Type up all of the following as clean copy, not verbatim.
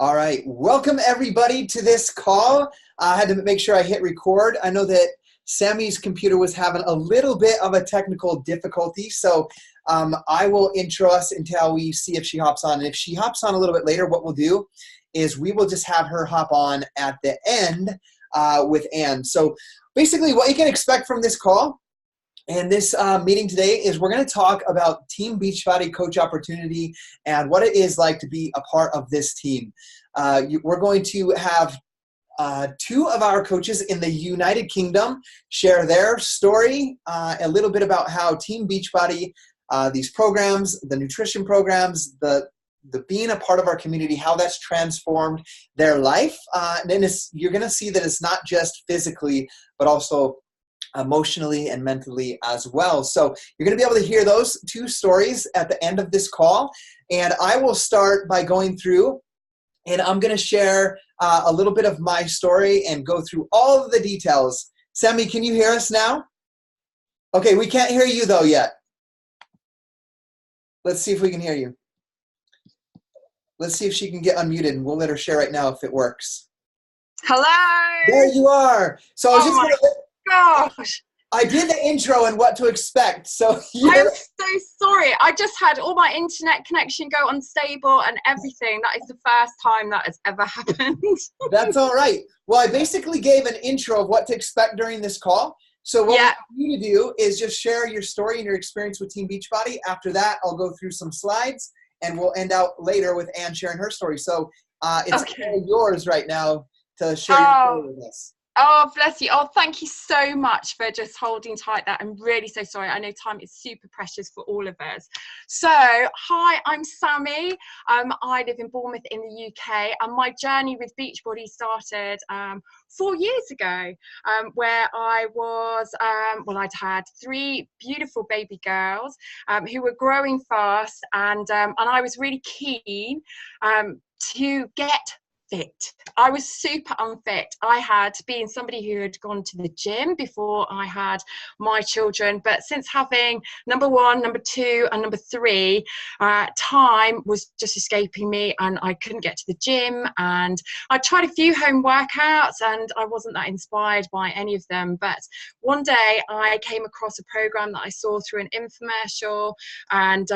All right, welcome everybody to this call. I had to make sure I hit record. I know that Sammy's computer was having a little bit of a technical difficulty, so I will intro us until we see if she hops on. And if she hops on a little bit later, what we'll do is we will just have her hop on at the end with Ann. So basically what you can expect from this call and this meeting today is we're going to talk about Team Beachbody Coach Opportunity and what it is like to be a part of this team. We're going to have two of our coaches in the United Kingdom share their story, a little bit about how Team Beachbody, these programs, the nutrition programs, the being a part of our community, how that's transformed their life. And then you're going to see that it's not just physically, but also emotionally and mentally as well. So you're going to be able to hear those two stories at the end of this call. And I will start by going through, and I'm going to share a little bit of my story and go through all of the details. Sammy, can you hear us now? Okay, we can't hear you though yet. Let's see if we can hear you. Let's see if she can get unmuted, and we'll let her share right now if it works. Hello. There you are. So I was just going to... Gosh. I did the intro and what to expect. So I'm so sorry. I just had all my internet connection go unstable and everything. That is the first time that has ever happened. That's all right. Well, I basically gave an intro of what to expect during this call. So what we want you to do is just share your story and your experience with Team Beachbody. After that, I'll go through some slides and we'll end out later with Ann sharing her story. So it's all yours right now to share your story with us. Oh, bless you. Oh, thank you so much for just holding tight there. I'm really so sorry. I know time is super precious for all of us. So, hi, I'm Sammy. I live in Bournemouth in the UK, and my journey with Beachbody started 4 years ago, where I was, I'd had three beautiful baby girls who were growing fast, and I was really keen to get fit. I was super unfit. I had been somebody who had gone to the gym before I had my children, but since having number one, number two, and number three, time was just escaping me, and I couldn't get to the gym. And I tried a few home workouts, and I wasn't that inspired by any of them. But one day I came across a program that I saw through an infomercial, and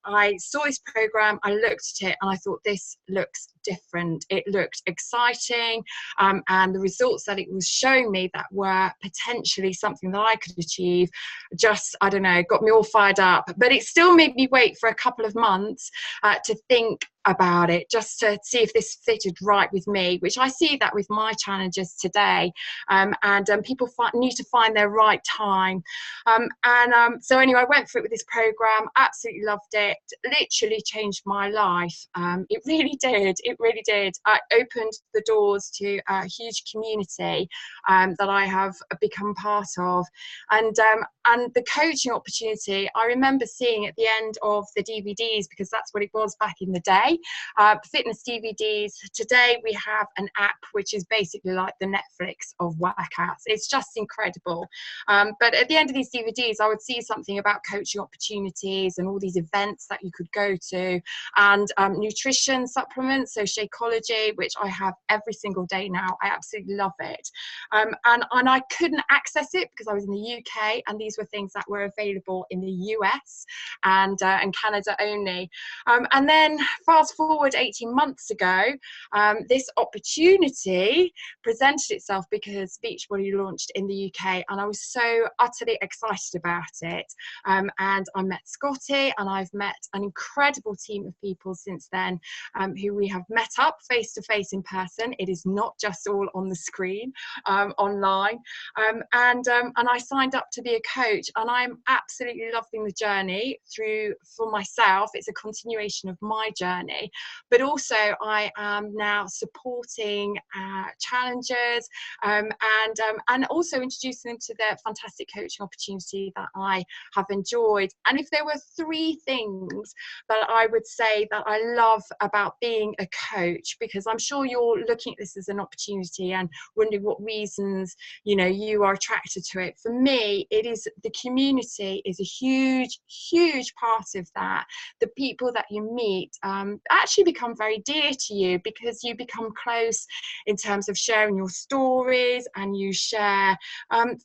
I saw this program. I looked at it, and I thought, this looks different. It looked exciting, and the results that it was showing me that were potentially something that I could achieve just, I don't know, got me all fired up. But it still made me wait for a couple of months to think about it, just to see if this fitted right with me, which I see that with my challenges today. People need to find their right time. So anyway, I went through it with this program, absolutely loved it, literally changed my life. It really did. It really did. I opened the doors to a huge community that I have become part of. And the coaching opportunity, I remember seeing at the end of the DVDs, because that's what it was back in the day, fitness DVDs. Today we have an app which is basically like the Netflix of workouts. It's just incredible. But at the end of these DVDs, I would see something about coaching opportunities and all these events that you could go to, and nutrition supplements, so Shakeology, which I have every single day now. I absolutely love it. And I couldn't access it because I was in the UK, and these were things that were available in the US and Canada only. And then fast forward 18 months ago, this opportunity presented itself because Beachbody launched in the UK, and I was so utterly excited about it. And I met Scotty, and I've met an incredible team of people since then, who we have met up face to face in person. It is not just all on the screen, online. And I signed up to be a coach, and I'm absolutely loving the journey for myself. It's a continuation of my journey, but also I am now supporting challengers, and also introducing them to the fantastic coaching opportunity that I have enjoyed. And if there were three things that I would say that I love about being a coach, because I'm sure you're looking at this as an opportunity and wondering what reasons you are attracted to it. For me, it is the community is a huge part of that. The people that you meet, actually become very dear to you, because you become close in terms of sharing your stories, and you share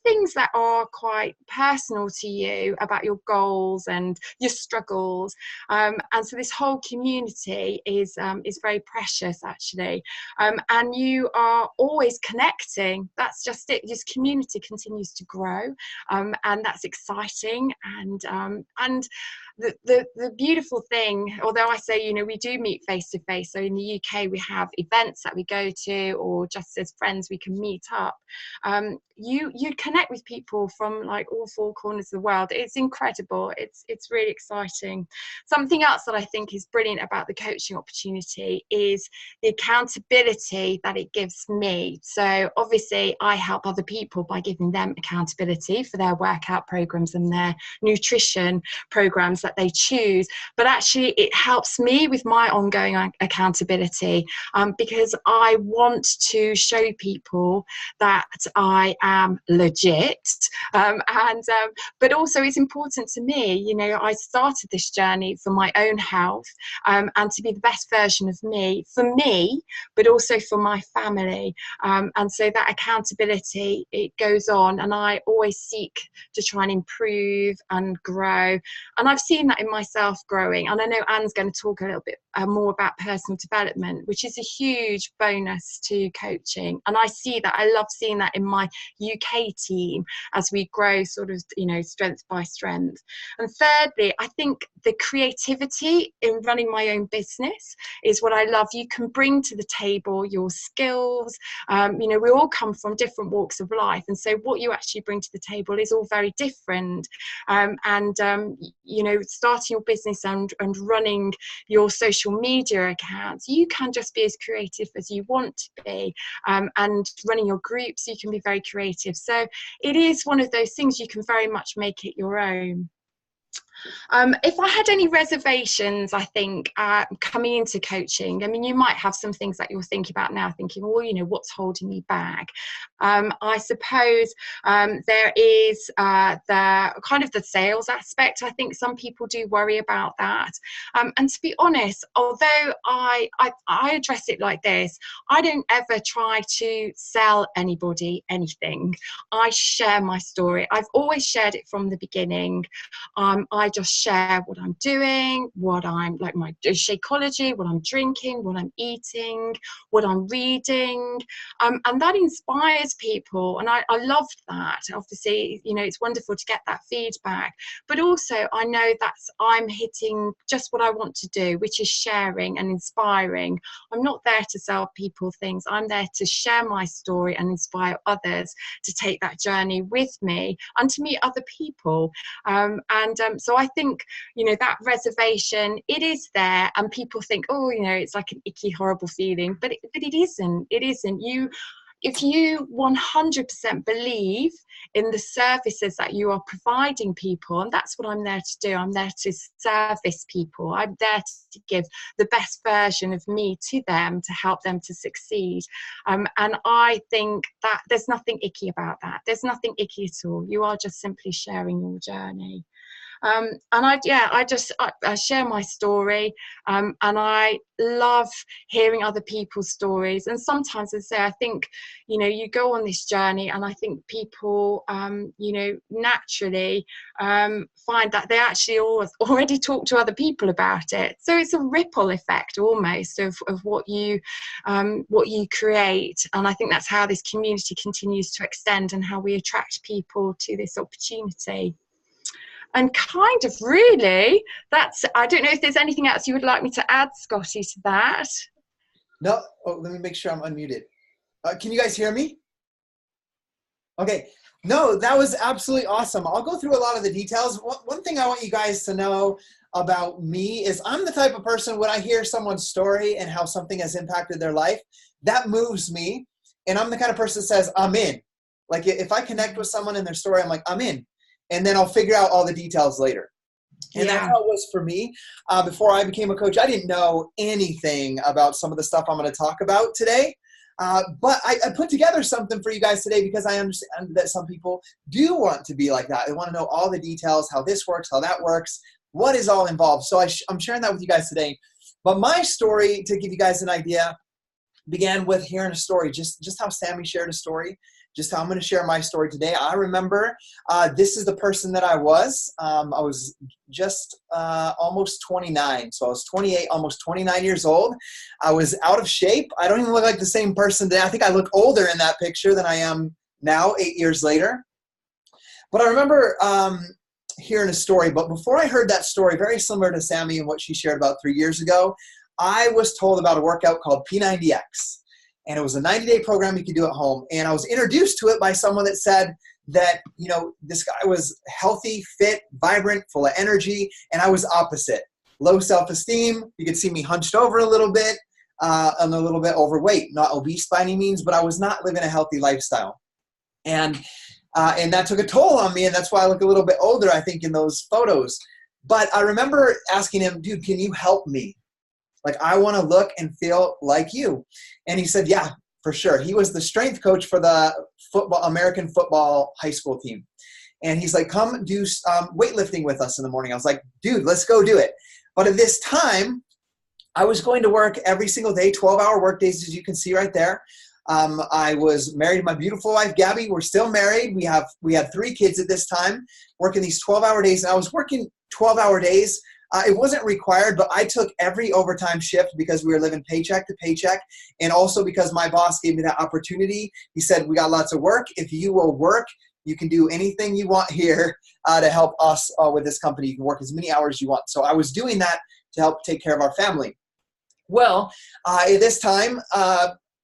things that are quite personal to you about your goals and your struggles. And so this whole community is very precious, actually. And you are always connecting. That's just it. This community continues to grow, and that's exciting. And the beautiful thing, although I say, you know, we do meet face to face. So in the UK, we have events that we go to, or just as friends, we can meet up. You connect with people from like all four corners of the world. It's incredible. It's really exciting. Something else that I think is brilliant about the coaching opportunity is the accountability that it gives me. So obviously I help other people by giving them accountability for their workout programs and their nutrition programs that they choose, but actually it helps me with my ongoing accountability, because I want to show people that I am legit, but also it's important to me, you know, I started this journey for my own health, and to be the best version of me, for me, but also for my family, and so that accountability, it goes on, and I always seek to try and improve and grow, and I've seen that in myself growing. And I know Anne's going to talk a little bit more about personal development, which is a huge bonus to coaching, and I see that. I love seeing that in my UK team as we grow, sort of, you know, strength by strength. And thirdly, I think the creativity in running my own business is what I love. You can bring to the table your skills. You know, we all come from different walks of life, and so what you actually bring to the table is all very different. You know, starting your business and running your social media accounts, you can just be as creative as you want to be, and running your groups, you can be very creative. So it is one of those things, you can very much make it your own. If I had any reservations, I think, coming into coaching, I mean, you might have some things that you're thinking about now, thinking, well, you know, what's holding me back? I suppose there is the kind of the sales aspect. I think some people do worry about that. And to be honest, although I address it like this, I don't ever try to sell anybody anything. I share my story. I've always shared it from the beginning. I just share what I'm doing, what I'm like, my Shakeology, what I'm drinking, what I'm eating, what I'm reading, and that inspires people, and I loved that. Obviously, you know, it's wonderful to get that feedback, but also I know that I'm hitting just what I want to do, which is sharing and inspiring. I'm not there to sell people things. I'm there to share my story and inspire others to take that journey with me and to meet other people. So I think, you know, that reservation, it is there, and people think, oh, you know, it's like an icky, horrible feeling, but it isn't. It isn't. If you 100% believe in the services that you are providing people, and that's what I'm there to do, I'm there to service people. I'm there to give the best version of me to them, to help them to succeed. And I think that there's nothing icky about that. There's nothing icky at all. You are just simply sharing your journey. And I share my story, and I love hearing other people's stories. And sometimes, as I say, I think, you know, you go on this journey, and I think people, you know, naturally find that they actually already talk to other people about it. So it's a ripple effect almost of what you create. And I think that's how this community continues to extend, and how we attract people to this opportunity. And kind of really, I don't know if there's anything else you would like me to add, Scotty, to that. No, let me make sure I'm unmuted. Can you guys hear me? Okay. No, that was absolutely awesome. I'll go through a lot of the details. One thing I want you guys to know about me is I'm the type of person, when I hear someone's story and how something has impacted their life, that moves me. And I'm the kind of person that says, I'm in. Like, if I connect with someone in their story, I'm like, I'm in. And then I'll figure out all the details later. And that's how it was for me. Before I became a coach, I didn't know anything about some of the stuff I'm going to talk about today. But I put together something for you guys today because I understand that some people do want to be like that. They want to know all the details, how this works, how that works, what is all involved. So I'm sharing that with you guys today. But my story, to give you guys an idea, began with hearing a story, just how Sammy shared a story, just how I'm going to share my story today. I remember this is the person that I was. I was just almost 29. So I was 28, almost 29 years old. I was out of shape. I don't even look like the same person today. I think I look older in that picture than I am now, 8 years later. But I remember hearing a story. But before I heard that story, very similar to Sammy and what she shared about 3 years ago, I was told about a workout called P90X. And it was a 90-day program you could do at home. And I was introduced to it by someone that said that, you know, this guy was healthy, fit, vibrant, full of energy, and I was opposite. Low self-esteem. You could see me hunched over a little bit, and a little bit overweight. Not obese by any means, but I was not living a healthy lifestyle. And that took a toll on me, and that's why I look a little bit older, I think, in those photos. But I remember asking him, dude, can you help me? Like, I want to look and feel like you. And he said, yeah, for sure. He was the strength coach for the American football high school team. And he's like, come do weightlifting with us in the morning. I was like, dude, let's go do it. But at this time, I was going to work every single day, 12-hour work days, as you can see right there. I was married to my beautiful wife, Gabby. We're still married. We had 3 kids at this time, working these 12-hour days. And I was working 12-hour days. It wasn't required, but I took every overtime shift because we were living paycheck to paycheck. And also because my boss gave me that opportunity. He said, we got lots of work. If you will work, you can do anything you want here to help us with this company. You can work as many hours as you want. So I was doing that to help take care of our family. Well, at this time,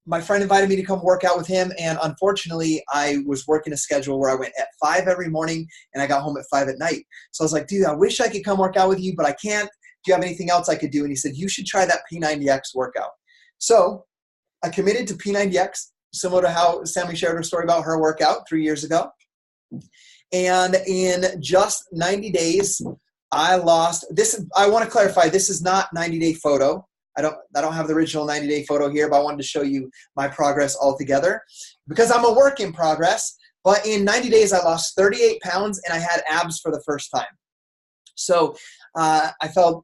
my friend invited me to come work out with him, and unfortunately, I was working a schedule where I went at 5 every morning, and I got home at 5 at night. So I was like, dude, I wish I could come work out with you, but I can't. Do you have anything else I could do? And he said, you should try that P90X workout. So I committed to P90X, similar to how Sammy shared her story about her workout 3 years ago. And in just 90 days, I lost this. I want to clarify, this is not 90-day photo. I don't have the original 90-day photo here, but I wanted to show you my progress altogether because I'm a work in progress. But in 90 days, I lost 38 pounds and I had abs for the first time. So I felt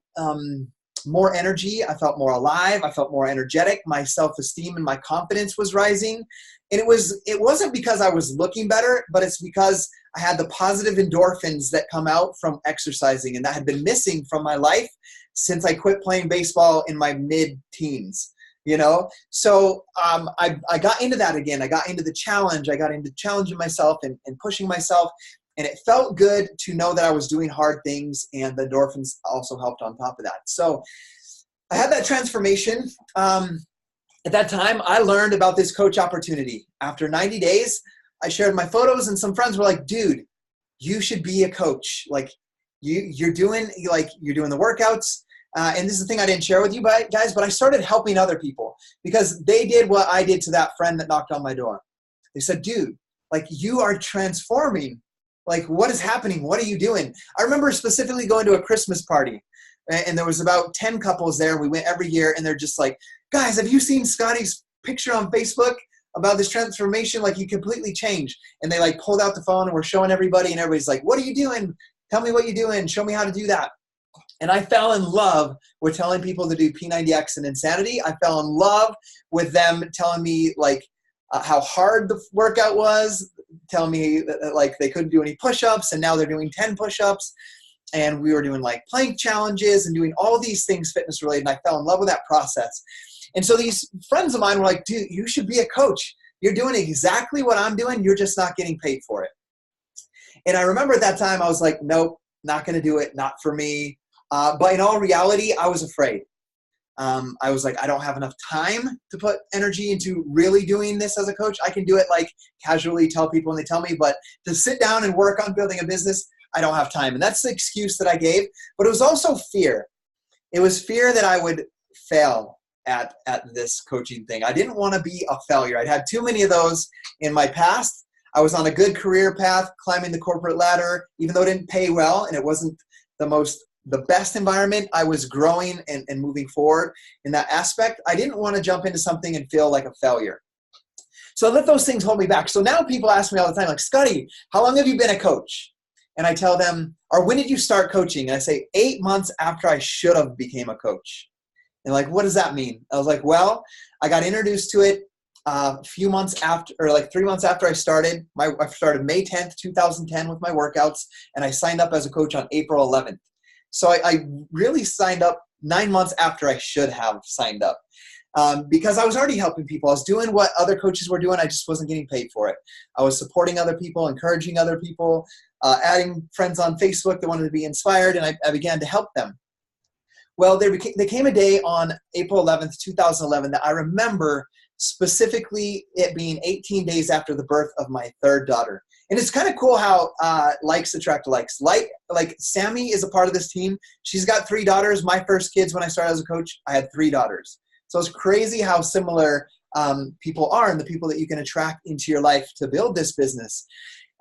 more energy. I felt more alive. I felt more energetic. My self-esteem and my confidence was rising. And it wasn't because I was looking better, but it's because I had the positive endorphins that come out from exercising, and that had been missing from my life since I quit playing baseball in my mid-teens, you know? So I got into that again. I got into the challenge. I got into challenging myself and pushing myself, and it felt good to know that I was doing hard things, and the endorphins also helped on top of that. So I had that transformation. At that time, I learned about this coach opportunity. After 90 days, I shared my photos, and some friends were like, dude, you should be a coach. Like, you're doing the workouts. And this is the thing I didn't share with you guys, but I started helping other people because they did what I did to that friend that knocked on my door. They said, dude, like, you are transforming. Like, what is happening? What are you doing? I remember specifically going to a Christmas party, and there was about 10 couples there. We went every year, and they're just like, guys, have you seen Scotty's picture on Facebook about this transformation? Like, he completely changed. And they like pulled out the phone and were showing everybody, and everybody's like, what are you doing? Tell me what you're doing. Show me how to do that. And I fell in love with telling people to do P90X and Insanity. I fell in love with them telling me like how hard the workout was, telling me that like they couldn't do any push-ups, and now they're doing 10 push-ups. And we were doing like plank challenges and doing all these things fitness related. And I fell in love with that process. And so these friends of mine were like, dude, you should be a coach. You're doing exactly what I'm doing. You're just not getting paid for it. And I remember at that time, I was like, nope, not going to do it. Not for me. But in all reality, I was afraid. I was like, I don't have enough time to put energy into really doing this as a coach. I can do it like casually, tell people when they tell me, but to sit down and work on building a business, I don't have time. And that's the excuse that I gave. But it was also fear. It was fear that I would fail at this coaching thing. I didn't want to be a failure. I'd had too many of those in my past. I was on a good career path, climbing the corporate ladder, even though it didn't pay well and it wasn't the best environment. I was growing and moving forward in that aspect. I didn't want to jump into something and feel like a failure. So I let those things hold me back. So now people ask me all the time, like, Scotty, how long have you been a coach? And I tell them, or when did you start coaching? And I say 8 months after I should have became a coach. And like, what does that mean? I was like, well, I got introduced to it a few months after, or like 3 months after I started. I started May 10th, 2010 with my workouts, and I signed up as a coach on April 11th. So I really signed up 9 months after I should have signed up. Because I was already helping people. I was doing what other coaches were doing. I just wasn't getting paid for it. I was supporting other people, encouraging other people, adding friends on Facebook that wanted to be inspired, and I began to help them. Well, there came a day on April 11th, 2011 that I remember specifically it being 18 days after the birth of my third daughter. And it's kind of cool how likes attract likes. Like Sammy is a part of this team. She's got 3 daughters. My first kids when I started as a coach, I had 3 daughters. So it's crazy how similar people are and the people that you can attract into your life to build this business.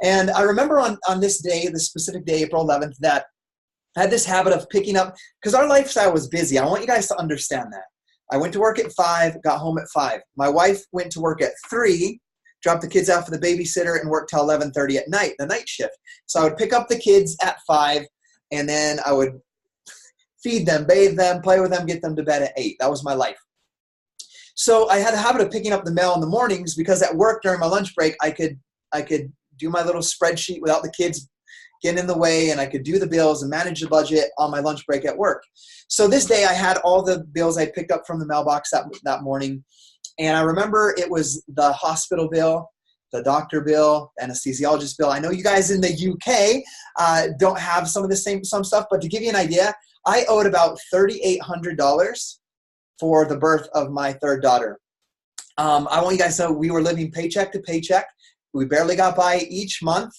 And I remember on this day, this specific day, April 11th, that I had this habit of picking up, because our lifestyle was busy. I want you guys to understand that. I went to work at 5, got home at 5. My wife went to work at 3, dropped the kids off for the babysitter, and worked till 11:30 at night, the night shift. So I would pick up the kids at 5, and then I would feed them, bathe them, play with them, get them to bed at 8. That was my life. So I had a habit of picking up the mail in the mornings, because at work during my lunch break, I could do my little spreadsheet without the kids getting in the way, and I could do the bills and manage the budget on my lunch break at work. So this day I had all the bills I picked up from the mailbox that morning. And I remember it was the hospital bill, the doctor bill, anesthesiologist bill. I know you guys in the UK don't have some stuff, but to give you an idea, I owed about $3,800 for the birth of my third daughter. I want you guys to know we were living paycheck to paycheck. We barely got by each month.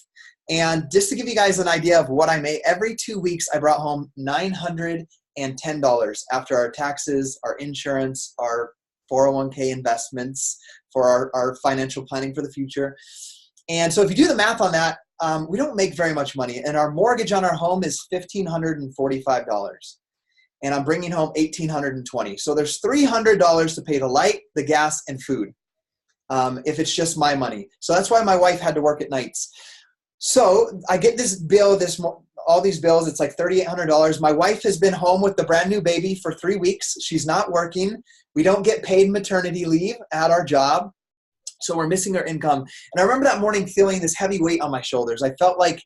And just to give you guys an idea of what I made, every 2 weeks I brought home $910 after our taxes, our insurance, our 401k investments for our financial planning for the future. And so if you do the math on that, we don't make very much money. And our mortgage on our home is $1,545. And I'm bringing home $1,820. So there's $300 to pay the light, the gas, and food if it's just my money. So that's why my wife had to work at nights. So I get this bill, all these bills, it's like $3,800. My wife has been home with the brand new baby for 3 weeks. She's not working. We don't get paid maternity leave at our job. So we're missing our income. And I remember that morning feeling this heavy weight on my shoulders. I felt like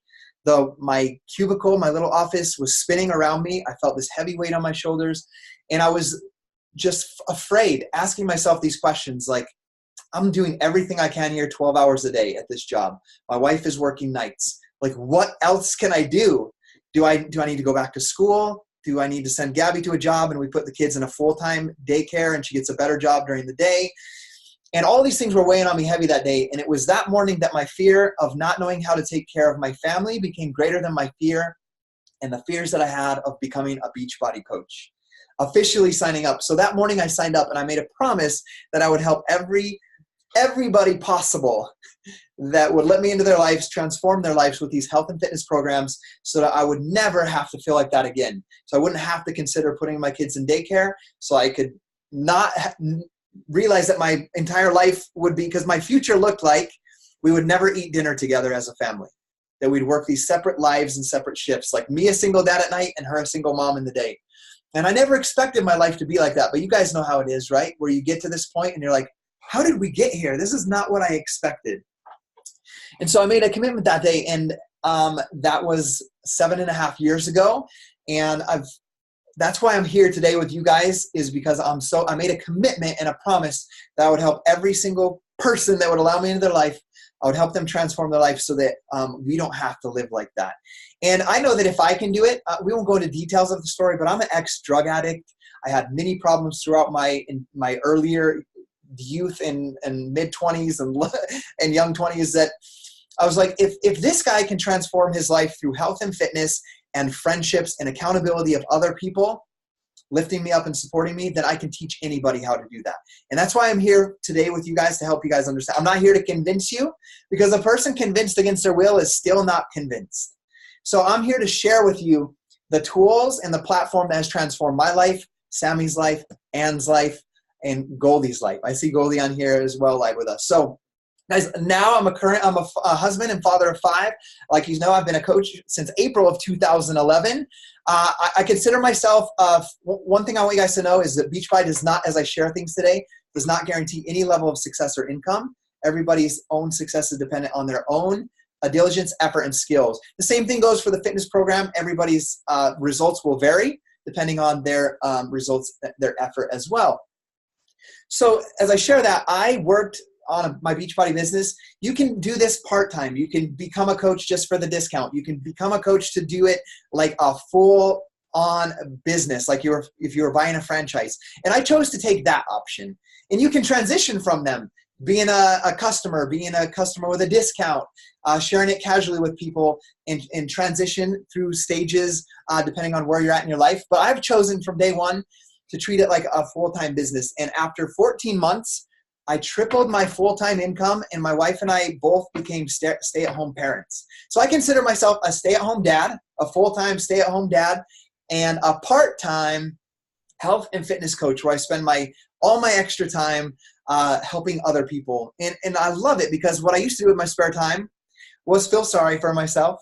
my cubicle, my little office was spinning around me. I felt this heavy weight on my shoulders. And I was just afraid, asking myself these questions like, I'm doing everything I can here 12 hours a day at this job. My wife is working nights. Like, what else can I do? Do I need to go back to school? Do I need to send Gabby to a job and we put the kids in a full-time daycare and she gets a better job during the day? And all these things were weighing on me heavy that day. And it was that morning that my fear of not knowing how to take care of my family became greater than my fear and the fears that I had of becoming a Beachbody coach, officially signing up. So that morning I signed up and I made a promise that I would help everybody possible that would let me into their lives, transform their lives with these health and fitness programs so that I would never have to feel like that again. So I wouldn't have to consider putting my kids in daycare, so I could not realize that my entire life would be, because my future looked like we would never eat dinner together as a family, that we'd work these separate lives and separate shifts, like me a single dad at night and her a single mom in the day. And I never expected my life to be like that, but you guys know how it is, right? Where you get to this point and you're like, how did we get here? This is not what I expected. And so I made a commitment that day, and that was 7.5 years ago. And that's why I'm here today with you guys, is because I made a commitment and a promise that I would help every single person that would allow me into their life. I would help them transform their life so that we don't have to live like that. And I know that if I can do it, we won't go into details of the story, but I'm an ex-drug addict. I had many problems throughout my earlier youth and mid-20s and young 20s, that I was like, if this guy can transform his life through health and fitness and friendships and accountability of other people lifting me up and supporting me, then I can teach anybody how to do that. And that's why I'm here today with you guys, to help you guys understand. I'm not here to convince you, because a person convinced against their will is still not convinced. So I'm here to share with you the tools and the platform that has transformed my life, Sammy's life, Ann's life, and Goldie's life. I see Goldie on here as well live with us. So Guys, now I'm a husband and father of 5. Like you know, I've been a coach since April of 2011. I consider myself, one thing I want you guys to know is that Beachbody does not, as I share things today, does not guarantee any level of success or income. Everybody's own success is dependent on their own diligence, effort, and skills. The same thing goes for the fitness program. Everybody's results will vary depending on their results, their effort as well. So as I share that, I worked on my Beachbody business. You can do this part-time. You can become a coach just for the discount. You can become a coach to do it like a full-on business, like if you were buying a franchise. And I chose to take that option. And you can transition from them, being a customer with a discount, sharing it casually with people, and transition through stages depending on where you're at in your life. But I've chosen from day one to treat it like a full-time business. And after 14 months, I tripled my full-time income, and my wife and I both became stay-at-home parents. So I consider myself a stay-at-home dad, a full-time stay-at-home dad, and a part-time health and fitness coach where I spend all my extra time helping other people. And I love it because what I used to do with my spare time was feel sorry for myself,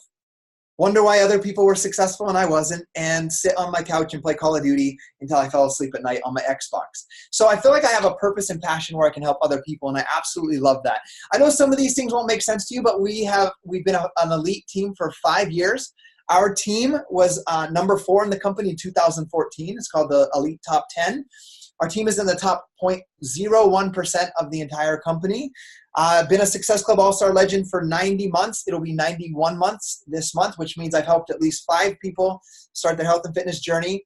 wonder why other people were successful and I wasn't, and sit on my couch and play Call of Duty until I fell asleep at night on my Xbox. So I feel like I have a purpose and passion where I can help other people, and I absolutely love that. I know some of these things won't make sense to you, but we've been an elite team for 5 years. Our team was number 4 in the company in 2014. It's called the Elite Top 10. Our team is in the top 0.01% of the entire company. Been a Success Club All-Star Legend for 90 months. It'll be 91 months this month, which means I've helped at least 5 people start their health and fitness journey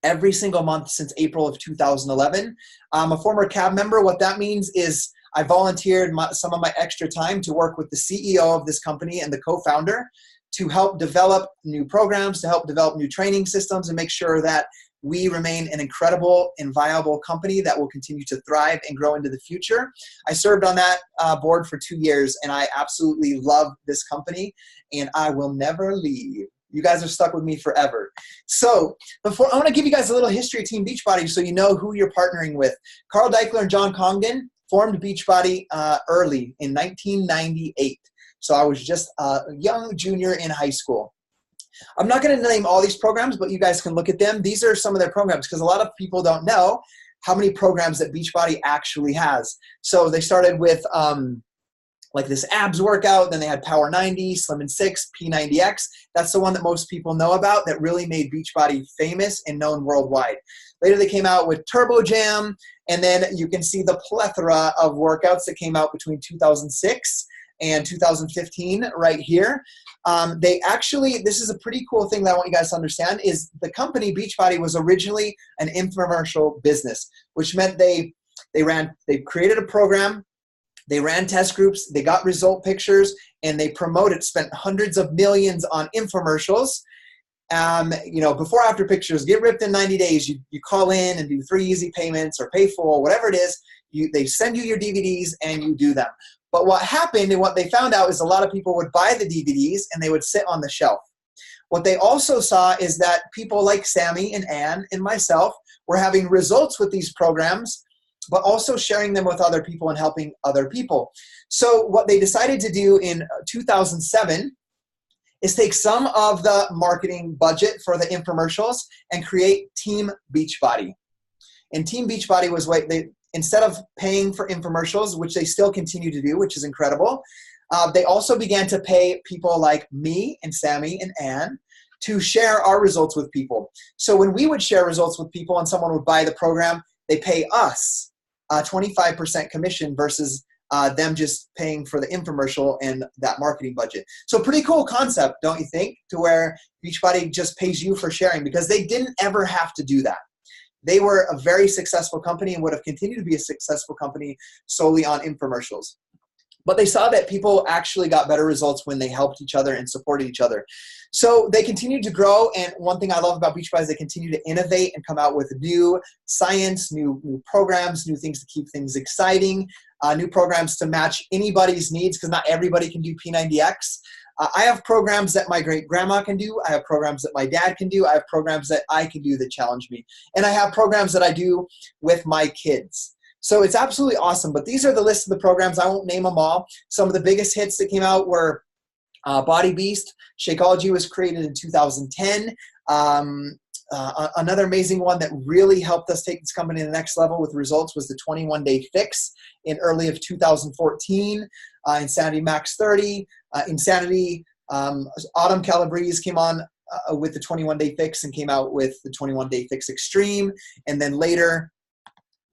every single month since April of 2011. I'm a former CAB member. What that means is I volunteered some of my extra time to work with the CEO of this company and the co-founder to help develop new programs, to help develop new training systems, and make sure that we remain an incredible and viable company that will continue to thrive and grow into the future. I served on that board for 2 years, and I absolutely love this company, and I will never leave. You guys are stuck with me forever. So I want to give you guys a little history of Team Beachbody so you know who you're partnering with. Carl Deichler and John Congdon formed Beachbody early in 1998. So I was just a young junior in high school. I'm not going to name all these programs, but you guys can look at them. These are some of their programs because a lot of people don't know how many programs that Beachbody actually has. So they started with like this abs workout, then they had Power 90, Slim and 6, P90X. That's the one that most people know about that really made Beachbody famous and known worldwide. Later they came out with Turbo Jam, and then you can see the plethora of workouts that came out between 2006 and 2015 right here. This is a pretty cool thing that I want you guys to understand, is the company Beachbody was originally an infomercial business, which meant they created a program, they ran test groups, they got result pictures, and they spent hundreds of millions on infomercials. Before after pictures, get ripped in 90 days. You call in and do 3 easy payments or pay full, whatever it is. They send you your DVDs and you do them. But what happened and what they found out is a lot of people would buy the DVDs and they would sit on the shelf. What they also saw is that people like Sammy and Ann and myself were having results with these programs, but also sharing them with other people and helping other people. So what they decided to do in 2007 is take some of the marketing budget for the infomercials and create Team Beachbody. And Team Beachbody was instead of paying for infomercials, which they still continue to do, which is incredible, they also began to pay people like me and Sammy and Ann to share our results with people. So when we would share results with people and someone would buy the program, they pay us 25% commission versus them just paying for the infomercial and that marketing budget. So pretty cool concept, don't you think, to where Beachbody just pays you for sharing, because they didn't ever have to do that. They were a very successful company and would have continued to be a successful company solely on infomercials. But they saw that people actually got better results when they helped each other and supported each other. So they continued to grow, and one thing I love about Beachbody is they continue to innovate and come out with new science, new programs, new things to keep things exciting, new programs to match anybody's needs, because not everybody can do P90X. I have programs that my great-grandma can do. I have programs that my dad can do. I have programs that I can do that challenge me. And I have programs that I do with my kids. So it's absolutely awesome. But these are the list of the programs. I won't name them all. Some of the biggest hits that came out were Body Beast. Shakeology was created in 2010. Another amazing one that really helped us take this company to the next level with results was the 21-day fix in early of 2014. Insanity Max 30. Insanity, Autumn Calabrese came on with the 21-day fix and came out with the 21-day fix extreme. And then later,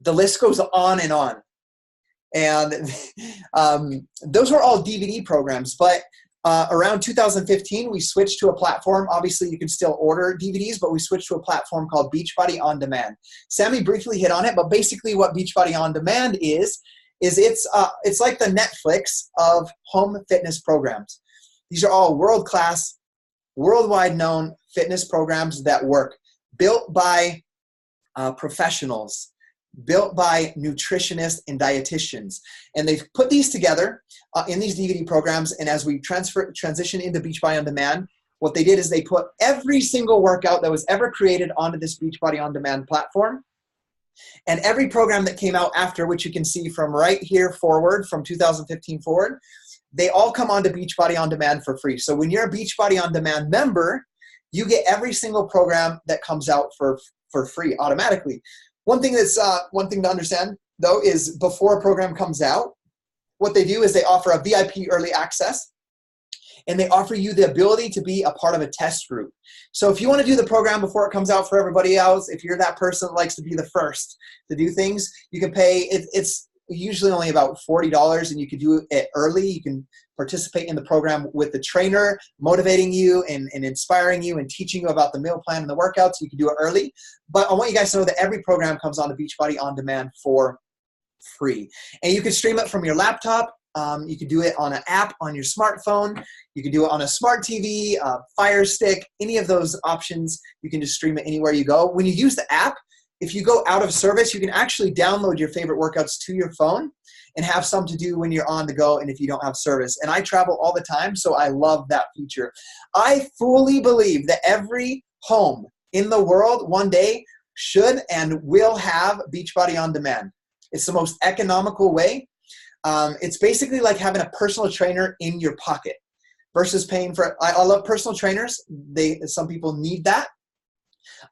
the list goes on and on. And those were all DVD programs. But around 2015, we switched to a platform. Obviously, you can still order DVDs, but we switched to a platform called Beachbody On Demand. Sammy briefly hit on it, but basically what Beachbody On Demand is it's like the Netflix of home fitness programs. These are all world-class, worldwide known fitness programs that work, built by professionals, built by nutritionists and dietitians. And they've put these together in these DVD programs. And as we transition into Beachbody On Demand, what they did is they put every single workout that was ever created onto this Beachbody On Demand platform. And every program that came out after, which you can see from right here forward, from 2015 forward, they all come onto Beachbody On Demand for free. So when you're a Beachbody On Demand member, you get every single program that comes out for free automatically. One thing to understand, though, is before a program comes out, what they do is they offer a VIP early access, and they offer you the ability to be a part of a test group. So if you want to do the program before it comes out for everybody else, if you're that person that likes to be the first to do things, you can pay, it's usually only about $40, and you can do it early. You can participate in the program with the trainer, motivating you and inspiring you and teaching you about the meal plan and the workouts. You can do it early. But I want you guys to know that every program comes on to Beachbody On Demand for free. And you can stream it from your laptop. You can do it on an app on your smartphone. You can do it on a smart TV, Fire Stick, any of those options. You can just stream it anywhere you go. When you use the app, if you go out of service, you can actually download your favorite workouts to your phone and have some to do when you're on the go and if you don't have service. And I travel all the time, so I love that feature. I fully believe that every home in the world one day should and will have Beachbody On Demand. It's the most economical way. It's basically like having a personal trainer in your pocket versus paying for, I love personal trainers. Some people need that.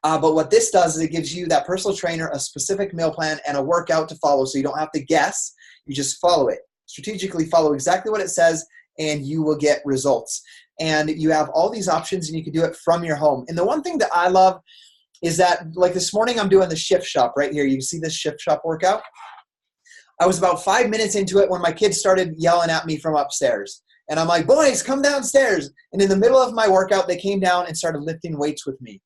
But what this does is it gives you, that personal trainer, a specific meal plan and a workout to follow, so you don't have to guess. You just follow it. Strategically follow exactly what it says, and you will get results. And you have all these options, and you can do it from your home. And the one thing that I love is that, like this morning, I'm doing the shift shop right here. You can see this shift shop workout. I was about 5 minutes into it when my kids started yelling at me from upstairs. And I'm like, boys, come downstairs. And in the middle of my workout, they came down and started lifting weights with me.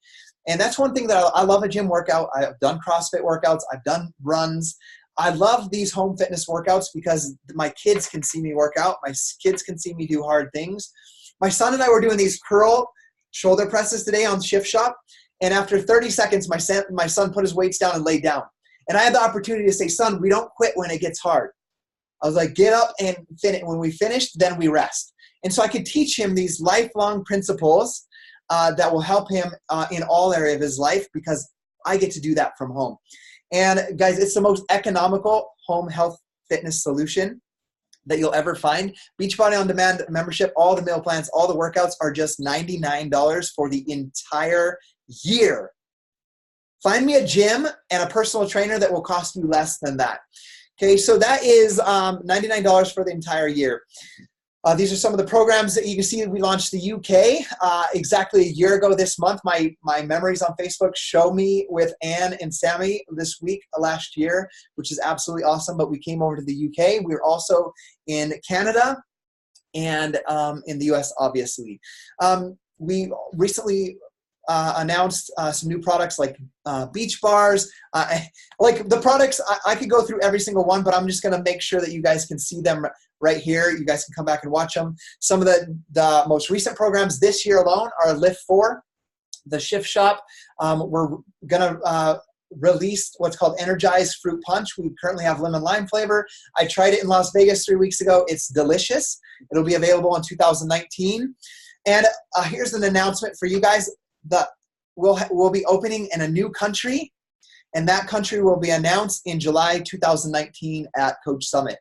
And that's one thing that I love a gym workout. I've done CrossFit workouts. I've done runs. I love these home fitness workouts because my kids can see me work out. My kids can see me do hard things. My son and I were doing these curl shoulder presses today on Shift Shop. And after 30 seconds, my son put his weights down and laid down. And I had the opportunity to say, son, we don't quit when it gets hard. I was like, get up and finish. When we finish, then we rest. And so I could teach him these lifelong principles that will help him in all areas of his life, because I get to do that from home. And guys, it's the most economical home health fitness solution that you'll ever find. Beachbody On Demand membership, all the meal plans, all the workouts are just $99 for the entire year. Find me a gym and a personal trainer that will cost you less than that. Okay, so that is $99 for the entire year. These are some of the programs that you can see. We launched the UK exactly a year ago this month. My memories on Facebook show me with Anne and Sammy this week last year, which is absolutely awesome. But we came over to the UK. We were also in Canada and in the US, obviously. We recently announced some new products like beach bars. Like the products, I could go through every single one, but I'm just going to make sure that you guys can see them right here. You guys can come back and watch them. Some of the most recent programs this year alone are Lift 4, the Shift Shop. We're going to release what's called Energized Fruit Punch. We currently have lemon lime flavor. I tried it in Las Vegas 3 weeks ago. It's delicious. It'll be available in 2019. And here's an announcement for you guys. We'll be opening in a new country, And that country will be announced in July 2019 at Coach Summit.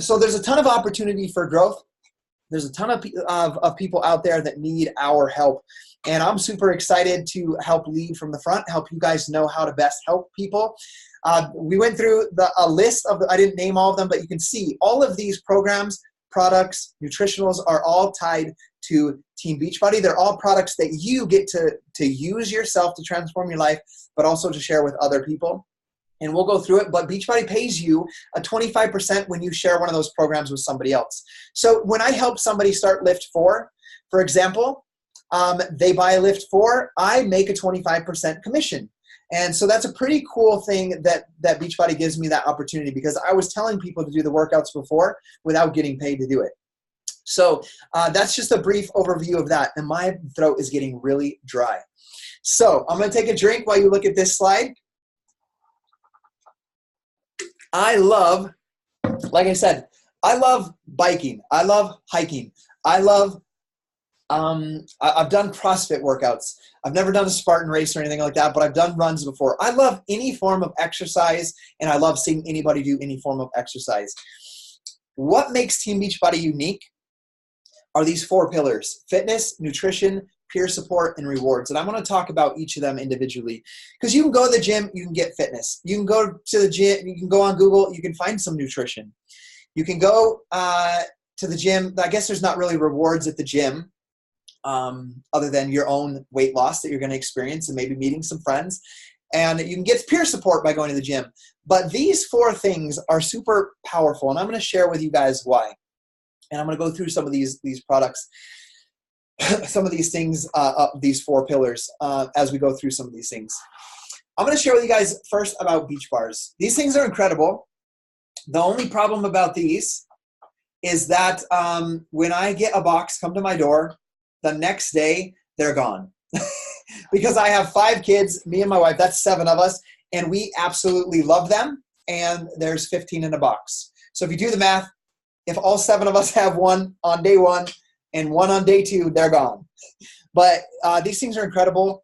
So there's a ton of opportunity for growth. There's a ton of people out there that need our help. And I'm super excited to help lead from the front, help you guys know how to best help people. We went through a list of, I didn't name all of them, but you can see all of these programs, products, nutritionals are all tied to Team Beachbody. They're all products that you get to use yourself to transform your life, but also to share with other people. And we'll go through it, but Beachbody pays you a 25% when you share one of those programs with somebody else. So when I help somebody start Lift 4, for example, they buy a Lift 4, I make a 25% commission. And so that's a pretty cool thing that Beachbody gives me that opportunity, because I was telling people to do the workouts before without getting paid to do it. So that's just a brief overview of that. And my throat is getting really dry. So I'm going to take a drink while you look at this slide. I love, like I said, I love biking. I love hiking. I've done CrossFit workouts. I've never done a Spartan race or anything like that, but I've done runs before. I love any form of exercise, and I love seeing anybody do any form of exercise. What makes Team Beachbody unique are these 4 pillars: fitness, nutrition, peer support, and rewards. And I'm going to talk about each of them individually, because you can go to the gym, you can get fitness. You can go to the gym, you can go on Google, you can find some nutrition. You can go to the gym. I guess there's not really rewards at the gym other than your own weight loss that you're going to experience and maybe meeting some friends. And you can get peer support by going to the gym. But these 4 things are super powerful, and I'm going to share with you guys why. And I'm going to go through some of these products, some of these things, these 4 pillars, as we go through some of these things. I'm going to share with you guys first about beach bars. These things are incredible. The only problem about these is that when I get a box come to my door, the next day they're gone. Because I have 5 kids, me and my wife, that's 7 of us, and we absolutely love them, and there's 15 in a box. So if you do the math, if all 7 of us have one on day 1 and one on day 2, they're gone. But these things are incredible.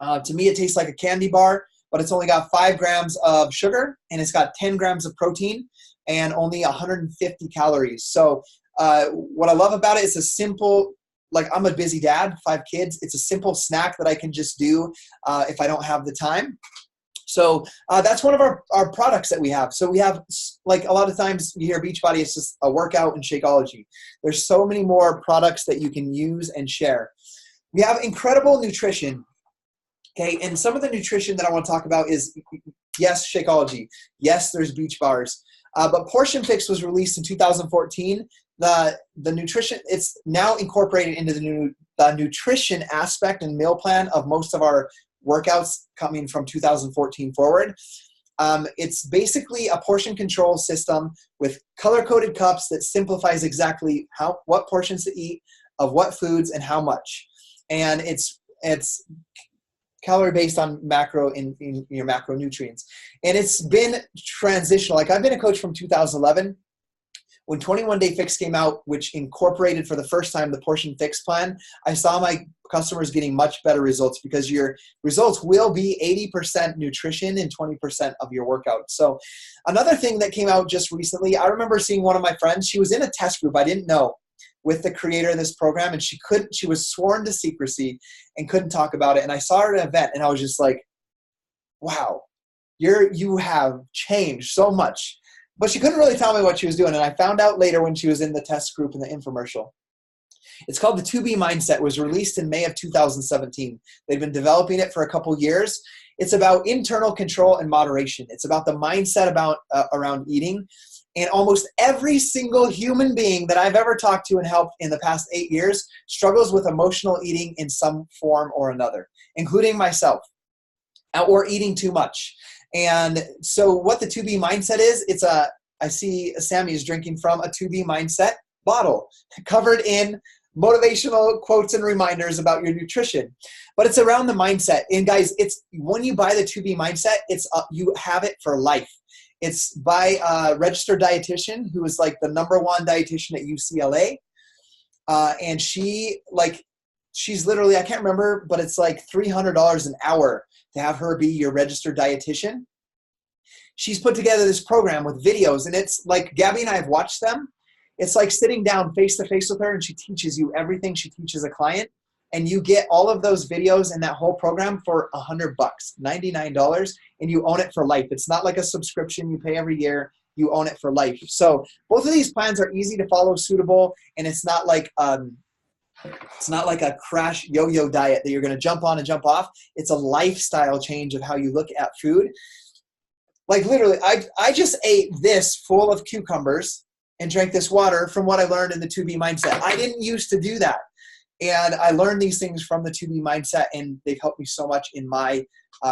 To me, it tastes like a candy bar, but it's only got 5 grams of sugar, and it's got 10 grams of protein and only 150 calories. So what I love about it is a simple, like, I'm a busy dad, 5 kids. It's a simple snack that I can just do if I don't have the time. So that's one of our products that we have. So we have, like, a lot of times you hear Beachbody, it's just a workout and Shakeology. There's so many more products that you can use and share. We have incredible nutrition. Okay, and some of the nutrition that I want to talk about is, yes, Shakeology. Yes, there's beach bars. But Portion Fix was released in 2014. The nutrition, it's now incorporated into the nutrition aspect and meal plan of most of our workouts coming from 2014 forward. It's basically a portion control system with color-coded cups that simplifies exactly what portions to eat, of what foods, and how much. And it's calorie based on macro in your macronutrients. And it's been transitional. Like, I've been a coach from 2011. When 21 Day Fix came out, which incorporated for the first time the Portion Fix plan, I saw my customers getting much better results, because your results will be 80% nutrition and 20% of your workout. So another thing that came out just recently, I remember seeing one of my friends, she was in a test group, I didn't know, with the creator of this program, and she was sworn to secrecy and couldn't talk about it. And I saw her at an event, and I was just like, wow, you have changed so much. But she couldn't really tell me what she was doing. And I found out later when she was in the test group in the infomercial. It's called the 2B Mindset. It was released in May of 2017. They've been developing it for a couple years. It's about internal control and moderation. It's about the mindset around eating. And almost every single human being that I've ever talked to and helped in the past 8 years struggles with emotional eating in some form or another, including myself, or eating too much. And so what the 2B Mindset is, I see Samis is drinking from a 2B Mindset bottle covered in motivational quotes and reminders about your nutrition. But it's around the mindset. And guys, it's when you buy the 2B Mindset, you have it for life. It's by a registered dietitian who is like the #1 dietitian at UCLA. And she she's literally, I can't remember, but it's like $300 an hour to have her be your registered dietitian. She's put together this program with videos, and it's like, Gabby and I have watched them. It's like sitting down face to face with her, and she teaches you everything she teaches a client. And you get all of those videos and that whole program for $100, $99, and you own it for life. It's not like a subscription you pay every year. You own it for life. So both of these plans are easy to follow, suitable, and it's not like a crash yo-yo diet that you're going to jump on and jump off. It's a lifestyle change of how you look at food. Like literally, I just ate this full of cucumbers and drank this water from what I learned in the 2B mindset. I didn't used to do that. And I learned these things from the 2B mindset, and they've helped me so much in my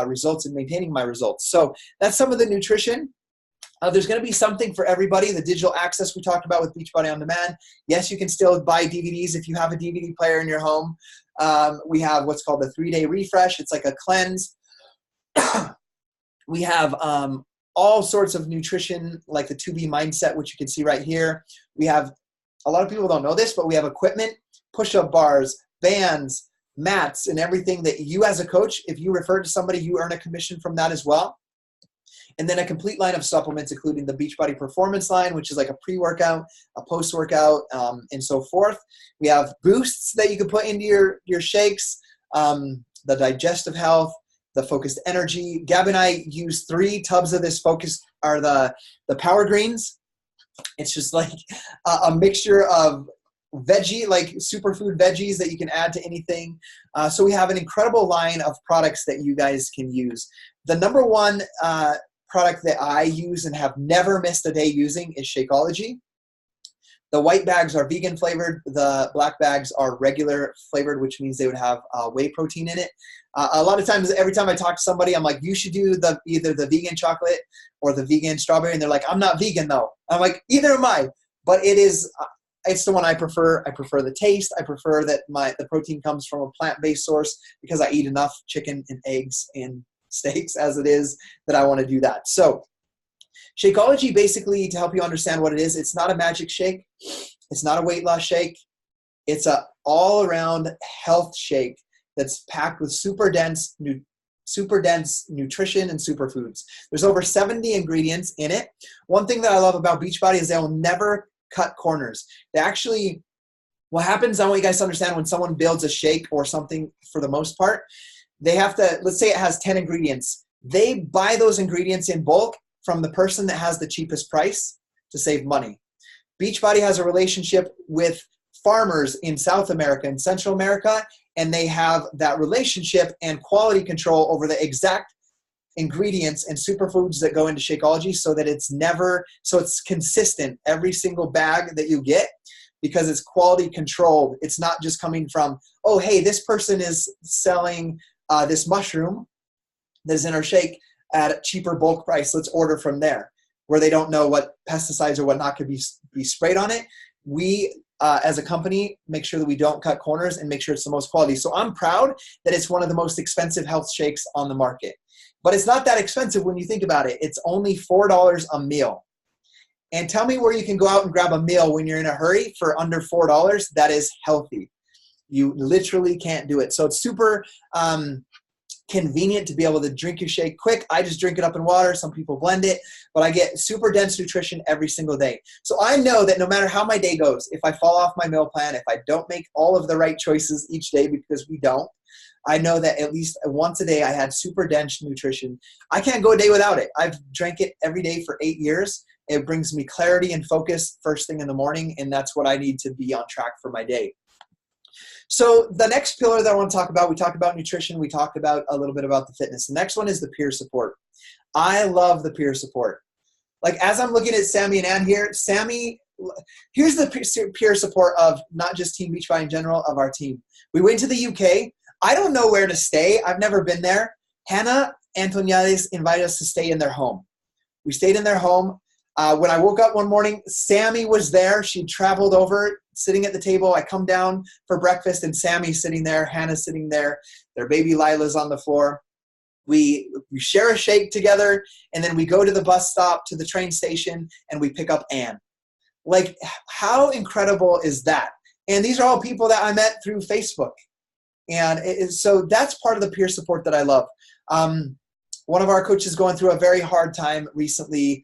results and maintaining my results. So that's some of the nutrition. There's going to be something for everybody. The digital access we talked about with Beachbody On Demand. Yes, you can still buy DVDs if you have a DVD player in your home. We have what's called the 3-day refresh. It's like a cleanse. We have all sorts of nutrition, like the 2B mindset, which you can see right here. We have, a lot of people don't know this, but we have equipment, push-up bars, bands, mats, and everything that you as a coach, if you refer to somebody, you earn a commission from that as well. And then a complete line of supplements, including the Beachbody Performance line, which is like a pre-workout, a post-workout, and so forth. We have boosts that you can put into your shakes, the digestive health, the focused energy. Gab and I use 3 tubs of this focus, are the Power Greens. It's just like a mixture of veggie, like superfood veggies that you can add to anything. So we have an incredible line of products that you guys can use. The number one product that I use and have never missed a day using is Shakeology. The white bags are vegan flavored. The black bags are regular flavored, which means they would have whey protein in it. A lot of times, every time I talk to somebody, I'm like, you should do either the vegan chocolate or the vegan strawberry. And they're like, I'm not vegan though. I'm like, either am I. But it's the one I prefer. I prefer the taste. I prefer that the protein comes from a plant-based source, because I eat enough chicken and eggs and steaks as it is that I want to do that. So Shakeology, basically, to help you understand what it is, it's not a magic shake. It's not a weight loss shake. It's a all-around health shake that's packed with super dense nutrition and superfoods. There's over 70 ingredients in it. One thing that I love about Beachbody is they will never cut corners. They actually, what happens, I want you guys to understand, when someone builds a shake or something, for the most part, they have to, let's say it has 10 ingredients. They buy those ingredients in bulk from the person that has the cheapest price to save money. Beachbody has a relationship with farmers in South America and Central America, and they have that relationship and quality control over the exact ingredients and superfoods that go into Shakeology, so that it's consistent every single bag that you get, because it's quality controlled. It's not just coming from, oh, hey, this person is selling this mushroom that is in our shake at a cheaper bulk price. Let's order from there, where they don't know what pesticides or whatnot could be sprayed on it. We, as a company, make sure that we don't cut corners and make sure it's the most quality. So I'm proud that it's one of the most expensive health shakes on the market. But it's not that expensive when you think about it. It's only $4 a meal. And tell me where you can go out and grab a meal when you're in a hurry for under $4 that is healthy. You literally can't do it. So it's super convenient to be able to drink your shake quick. I just drink it up in water. Some people blend it, but I get super dense nutrition every single day. So I know that no matter how my day goes, if I fall off my meal plan, if I don't make all of the right choices each day, because we don't, I know that at least once a day I had super dense nutrition. I can't go a day without it. I've drank it every day for 8 years. It brings me clarity and focus first thing in the morning, and that's what I need to be on track for my day. So the next pillar that I want to talk about, we talked about nutrition, we talked about a little bit about the fitness. The next one is the peer support. I love the peer support. Like, as I'm looking at Sammy and Ann here, Sammy, here's the peer support of not just Team Beachbody in general, of our team. We went to the UK. I don't know where to stay. I've never been there. Hannah Antoniades invited us to stay in their home. We stayed in their home. When I woke up one morning, Sammy was there. She traveled over, sitting at the table. I come down for breakfast, and Sammy's sitting there. Hannah's sitting there. Their baby Lila's on the floor. We share a shake together, and then we go to the bus stop, to the train station, and we pick up Ann. Like, how incredible is that? And these are all people that I met through Facebook. And so that's part of the peer support that I love. One of our coaches going through a very hard time recently,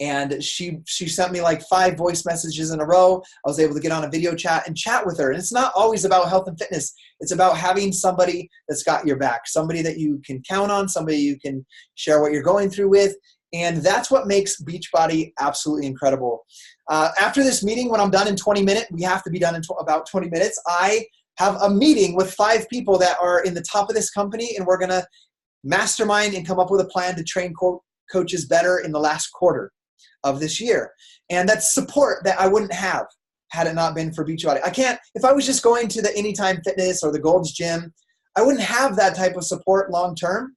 and she sent me like 5 voice messages in a row. I was able to get on a video chat and chat with her. And it's not always about health and fitness. It's about having somebody that's got your back, somebody that you can count on, somebody you can share what you're going through with. And that's what makes Beachbody absolutely incredible. After this meeting, when I'm done in 20 minutes, we have to be done in about 20 minutes, I have a meeting with 5 people that are in the top of this company, and we're going to mastermind and come up with a plan to train coaches better in the last quarter of this year. And that's support that I wouldn't have had it not been for Beachbody. If I was just going to the Anytime Fitness or the Gold's Gym, I wouldn't have that type of support long-term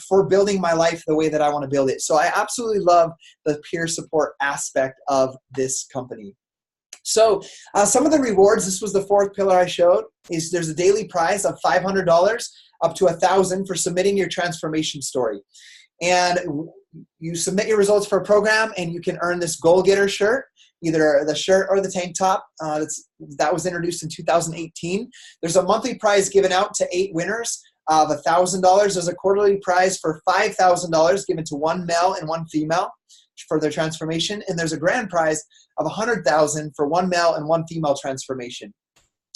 for building my life the way that I want to build it. So I absolutely love the peer support aspect of this company. So some of the rewards, this was the 4th pillar I showed, is there's a daily prize of $500 up to $1,000 for submitting your transformation story. And you submit your results for a program and you can earn this Goal Getter shirt, either the shirt or the tank top. That was introduced in 2018. There's a monthly prize given out to 8 winners of $1,000. There's a quarterly prize for $5,000 given to 1 male and 1 female for their transformation. And there's a grand prize of $100,000 for 1 male and 1 female transformation.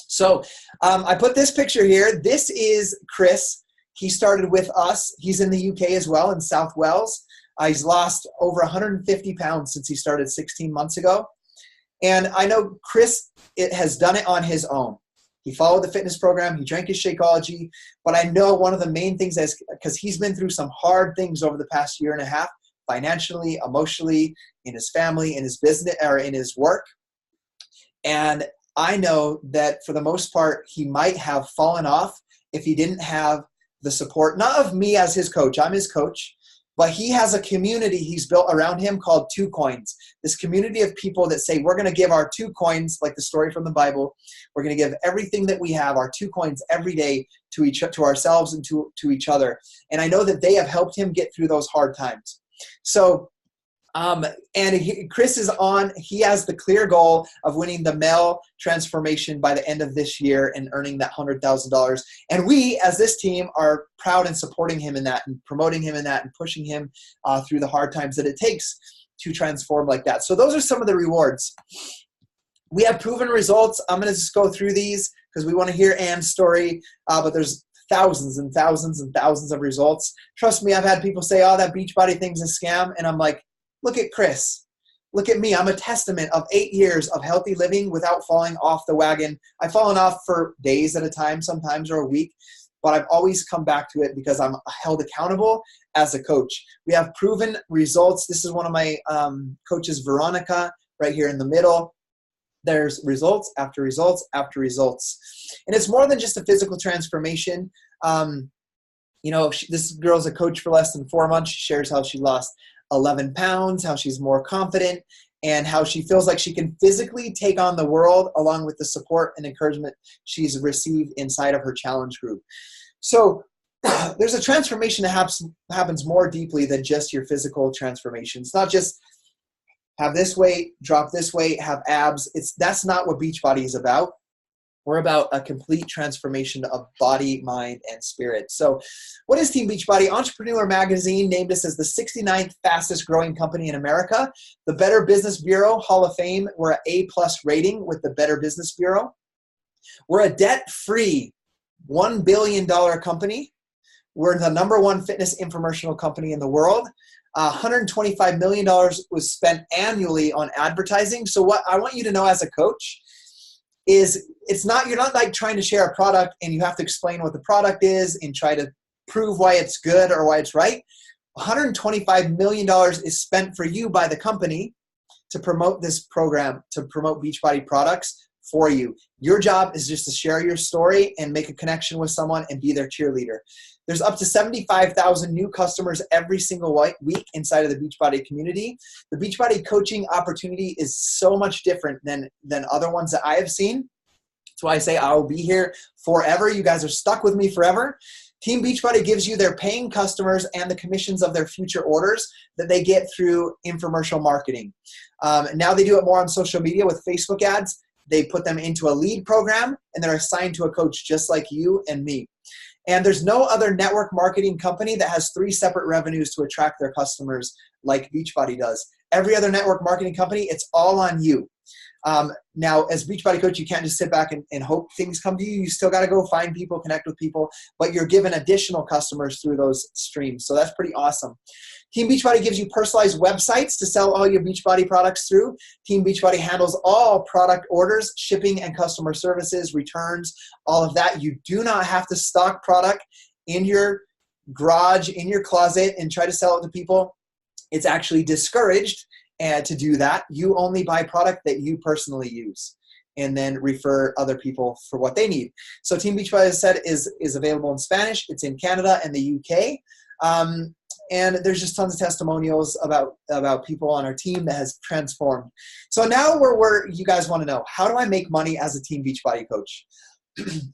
So I put this picture here. This is Chris. He started with us. He's in the UK as well, in South Wales. He's lost over 150 pounds since he started 16 months ago. And I know Chris has done it on his own. He followed the fitness program. He drank his Shakeology. But I know one of the main things is because he's been through some hard things over the past year and a half, financially, emotionally, in his family, in his business, or in his work. And I know that for the most part, he might have fallen off if he didn't have the support, not of me as his coach. I'm his coach. But he has a community he's built around him called 2 Coins. This community of people that say, we're going to give our 2 coins, like the story from the Bible. We're going to give everything that we have, our 2 coins every day to ourselves and to each other. And I know that they have helped him get through those hard times. So, Chris is on, he has the clear goal of winning the male transformation by the end of this year and earning that $100,000. And we, as this team, are proud in supporting him in that and promoting him in that and pushing him through the hard times that it takes to transform like that. So those are some of the rewards. We have proven results. I'm going to just go through these because we want to hear Anne's story, but there's thousands and thousands and thousands of results. Trust me, I've had people say, oh, that Beachbody thing's a scam. And I'm like, look at Chris. Look at me. I'm a testament of 8 years of healthy living without falling off the wagon. I've fallen off for days at a time, sometimes, or a week, but I've always come back to it because I'm held accountable as a coach. We have proven results. This is one of my coaches, Veronica, right here in the middle. There's results after results after results. And it's more than just a physical transformation. This girl's a coach for less than 4 months. She shares how she lost 11 pounds, how she's more confident, and how she feels like she can physically take on the world along with the support and encouragement she's received inside of her challenge group. So there's a transformation that happens more deeply than just your physical transformation. It's not just have this weight, drop this weight, have abs. That's not what Beachbody is about. We're about a complete transformation of body, mind, and spirit. So what is Team Beachbody? Entrepreneur Magazine named us as the 69th fastest growing company in America. The Better Business Bureau Hall of Fame, we're an A+ rating with the Better Business Bureau. We're a debt-free $1 billion company. We're the #1 fitness infomercial company in the world. $125 million was spent annually on advertising. So what I want you to know as a coach is you're not like trying to share a product and you have to explain what the product is and try to prove why it's good or why it's right. $125 million is spent for you by the company to promote this program, to promote Beachbody products for you. Your job is just to share your story and make a connection with someone and be their cheerleader. There's up to 75,000 new customers every single week inside of the Beachbody community. The Beachbody coaching opportunity is so much different than other ones that I have seen. That's why I say I will be here forever. You guys are stuck with me forever. Team Beachbody gives you their paying customers and the commissions of their future orders that they get through infomercial marketing. Now they do it more on social media with Facebook ads. They put them into a lead program, and they're assigned to a coach just like you and me. And there's no other network marketing company that has 3 separate revenues to attract their customers like Beachbody does. Every other network marketing company, it's all on you. Now, as Beachbody Coach, you can't just sit back and hope things come to you. You still got to go find people, connect with people, but you're given additional customers through those streams. So that's pretty awesome. Team Beachbody gives you personalized websites to sell all your Beachbody products through. Team Beachbody handles all product orders, shipping and customer services, returns, all of that. You do not have to stock product in your garage, in your closet, and try to sell it to people. It's actually discouraged to do that. You only buy product that you personally use and then refer other people for what they need. So Team Beachbody, as I said, is available in Spanish. It's in Canada and the UK. And there's just tons of testimonials about people on our team that has transformed. So now we're where you guys want to know, how do I make money as a Team Beachbody coach?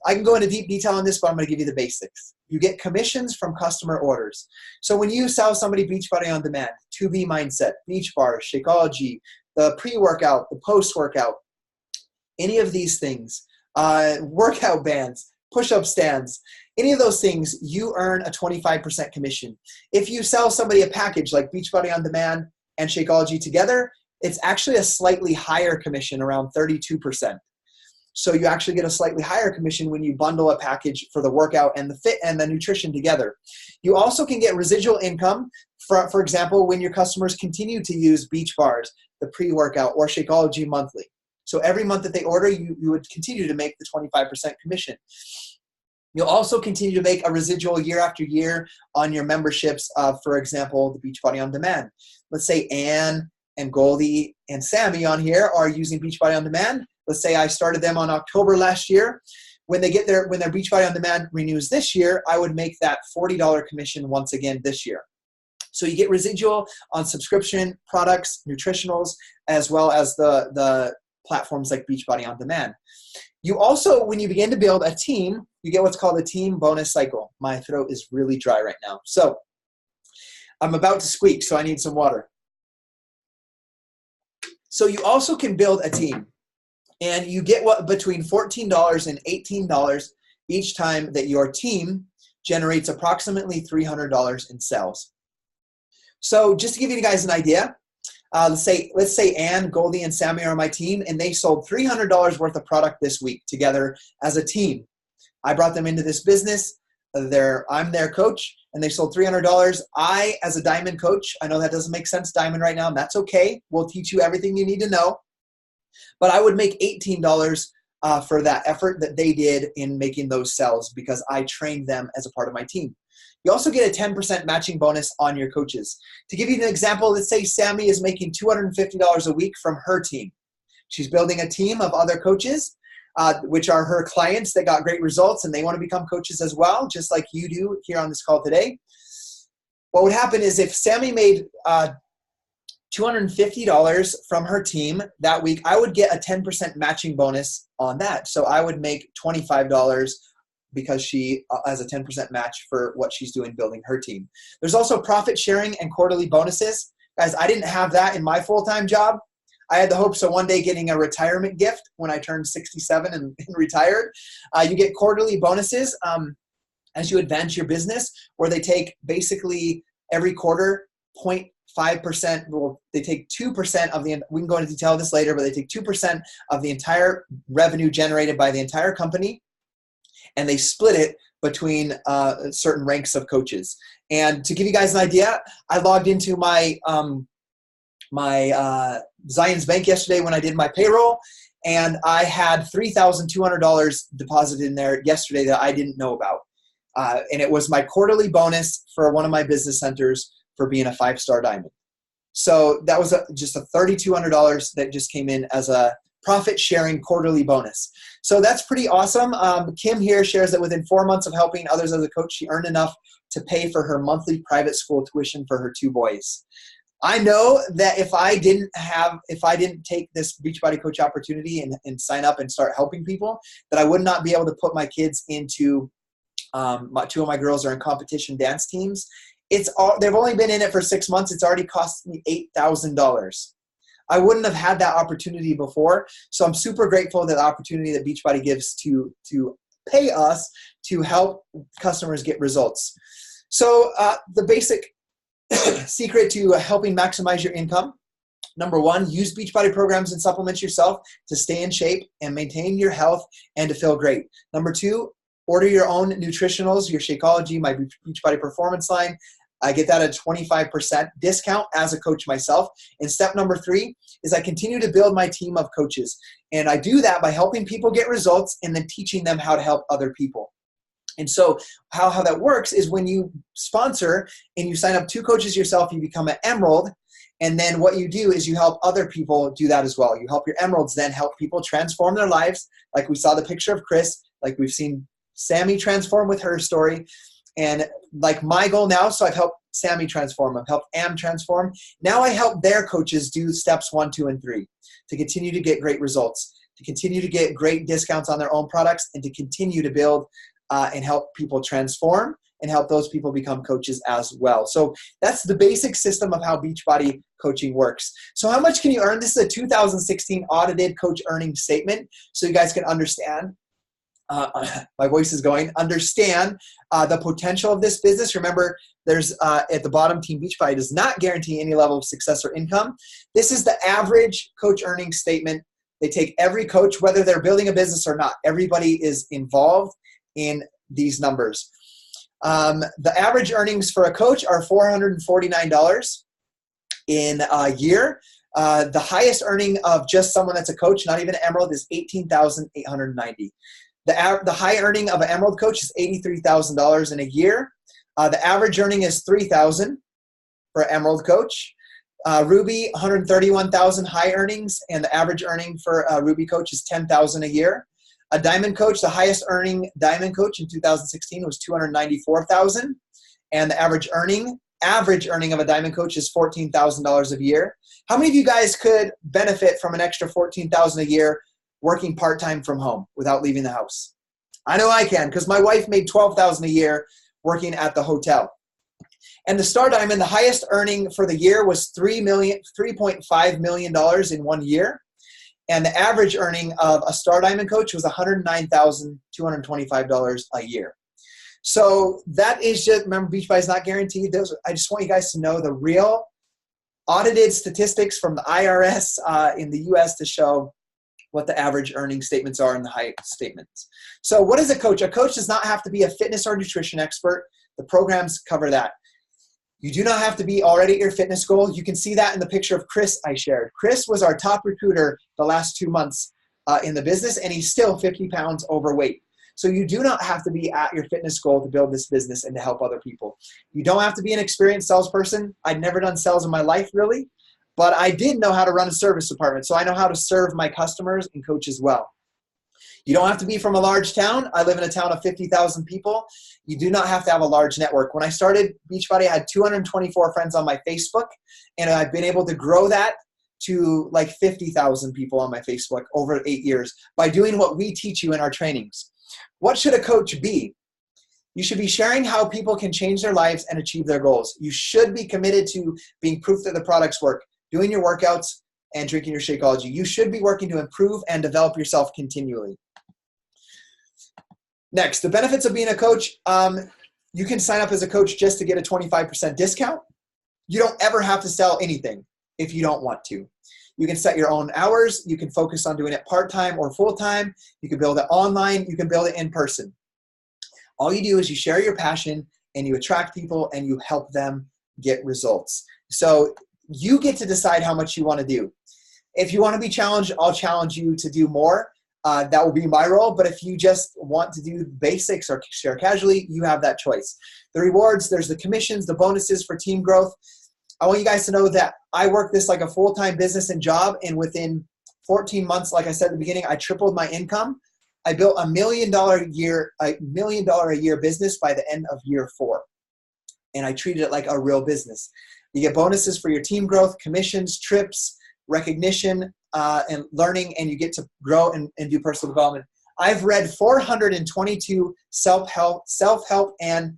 I can go into deep detail on this, but I'm going to give you the basics. You get commissions from customer orders. So when you sell somebody Beachbody on Demand, 2B Mindset, Beach Bar, Shakeology, the pre-workout, the post-workout, any of these things, workout bands, push-up stands, any of those things, you earn a 25% commission. If you sell somebody a package like Beachbody on Demand and Shakeology together, it's actually a slightly higher commission, around 32%. So you actually get a slightly higher commission when you bundle a package for the workout and the fit and the nutrition together. You also can get residual income, for example, when your customers continue to use Beach Bars, the pre-workout, or Shakeology monthly. So every month that they order, you would continue to make the 25% commission. You'll also continue to make a residual year after year on your memberships, for example, the Beachbody on Demand. Let's say Ann and Goldie and Sammy on here are using Beachbody on Demand. Let's say I started them on October last year. When their Beachbody on Demand renews this year, I would make that $40 commission once again this year. So you get residual on subscription products, nutritionals, as well as the platforms like Beachbody on Demand. You also, when you begin to build a team, you get what's called a team bonus cycle. My throat is really dry right now. So I'm about to squeak, so I need some water. So you also can build a team. And you get between $14 and $18 each time that your team generates approximately $300 in sales. So just to give you guys an idea, let's say Ann, Goldie, and Sammy are on my team, and they sold $300 worth of product this week together as a team. I brought them into this business. I'm their coach, and they sold $300. I, as a diamond coach, I know that doesn't make sense, diamond right now, and that's okay. We'll teach you everything you need to know. But I would make $18 for that effort that they did in making those sales because I trained them as a part of my team. You also get a 10% matching bonus on your coaches. To give you an example, let's say Sammy is making $250 a week from her team. She's building a team of other coaches, which are her clients that got great results, and they want to become coaches as well, just like you do here on this call today. What would happen is if Sammy made $250 from her team that week, I would get a 10% matching bonus on that. So I would make $25 because she has a 10% match for what she's doing building her team. There's also profit sharing and quarterly bonuses. Guys, I didn't have that in my full-time job. I had the hopes of one day getting a retirement gift when I turned 67 and retired. You get quarterly bonuses as you advance your business, where they take basically every quarter 0.5%. Well, they take 2% of the, we can go into detail of this later, but they take 2% of the entire revenue generated by the entire company, and they split it between certain ranks of coaches. And to give you guys an idea, I logged into my Zions Bank yesterday when I did my payroll, and I had $3,200 deposited in there yesterday that I didn't know about. And it was my quarterly bonus for one of my business centers for being a 5-star diamond. So that was just a $3,200 that just came in as a profit sharing quarterly bonus. So that's pretty awesome. Kim here shares that within 4 months of helping others as a coach, she earned enough to pay for her monthly private school tuition for her 2 boys. I know that if I didn't take this Beachbody Coach Opportunity and sign up and start helping people, that I would not be able to put my kids into, 2 of my girls are in competition dance teams. They've only been in it for 6 months. It's already cost me $8,000. I wouldn't have had that opportunity before. So I'm super grateful that the opportunity that Beachbody gives to pay us to help customers get results. So the basic secret to helping maximize your income: number one, use Beachbody programs and supplements yourself to stay in shape and maintain your health and to feel great. Number two, order your own nutritionals, your Shakeology, my Beachbody Performance line. I get that at 25% discount as a coach myself. And step number three is I continue to build my team of coaches. And I do that by helping people get results and then teaching them how to help other people. And so how that works is when you sponsor and you sign up 2 coaches yourself, you become an Emerald. And then what you do is you help other people do that as well. You help your Emeralds then help people transform their lives. Like we saw the picture of Chris, like we've seen Sammy transform with her story. And like my goal now, so I've helped Sammy transform, I've helped Am transform. Now I help their coaches do steps 1, 2, and 3 to continue to get great results, to continue to get great discounts on their own products, and to continue to build and help people transform and help those people become coaches as well. So that's the basic system of how Beachbody coaching works. So how much can you earn? This is a 2016 audited coach earnings statement, so you guys can understand. My voice is going. Understand the potential of this business. Remember, there's at the bottom, Team Beachbody does not guarantee any level of success or income. This is the average coach earnings statement. They take every coach, whether they're building a business or not. Everybody is involved in these numbers. The average earnings for a coach are $449 in a year. The highest earning of just someone that's a coach, not even an Emerald, is $18,890. The high earning of an Emerald coach is $83,000 in a year. The average earning is $3,000 for an Emerald coach. Ruby, $131,000 high earnings, and the average earning for a Ruby coach is $10,000 a year. A Diamond coach, the highest earning Diamond coach in 2016 was $294,000, and the average earning of a Diamond coach is $14,000 a year. How many of you guys could benefit from an extra $14,000 a year working part-time from home without leaving the house? I know I can, because my wife made $12,000 a year working at the hotel. And the Star Diamond, the highest earning for the year was $3.5 million in 1 year. And the average earning of a Star Diamond coach was $109,225 a year. So that is just, remember, Beachbody is not guaranteed. I just want you guys to know the real audited statistics from the IRS in the US to show what the average earning statements are and the high statements. So what is a coach? A coach does not have to be a fitness or nutrition expert. The programs cover that. You do not have to be already at your fitness goal. You can see that in the picture of Chris I shared. Chris was our top recruiter the last 2 months in the business, and he's still 50 pounds overweight. So you do not have to be at your fitness goal to build this business and to help other people. You don't have to be an experienced salesperson. I'd never done sales in my life, really, but I did know how to run a service department, so I know how to serve my customers and coach as well. You don't have to be from a large town. I live in a town of 50,000 people. You do not have to have a large network. When I started Beachbody, I had 224 friends on my Facebook, and I've been able to grow that to like 50,000 people on my Facebook over 8 years by doing what we teach you in our trainings. What should a coach be? You should be sharing how people can change their lives and achieve their goals. You should be committed to being proof that the products work, doing your workouts, and drinking your Shakeology. You should be working to improve and develop yourself continually. Next, the benefits of being a coach. You can sign up as a coach just to get a 25% discount. You don't ever have to sell anything if you don't want to. You can set your own hours. You can focus on doing it part-time or full-time. You can build it online. You can build it in person. All you do is you share your passion and you attract people and you help them get results. So you get to decide how much you want to do. If you want to be challenged, I'll challenge you to do more. That will be my role. But if you just want to do basics or share casually, you have that choice. The rewards, there's the commissions, the bonuses for team growth. I want you guys to know that I work this like a full-time business and job. And within 14 months, like I said at the beginning, I tripled my income. I built $1 million a year business by the end of year 4. And I treated it like a real business. You get bonuses for your team growth, commissions, trips, recognition, and learning, and you get to grow and do personal development. I've read 422 self-help and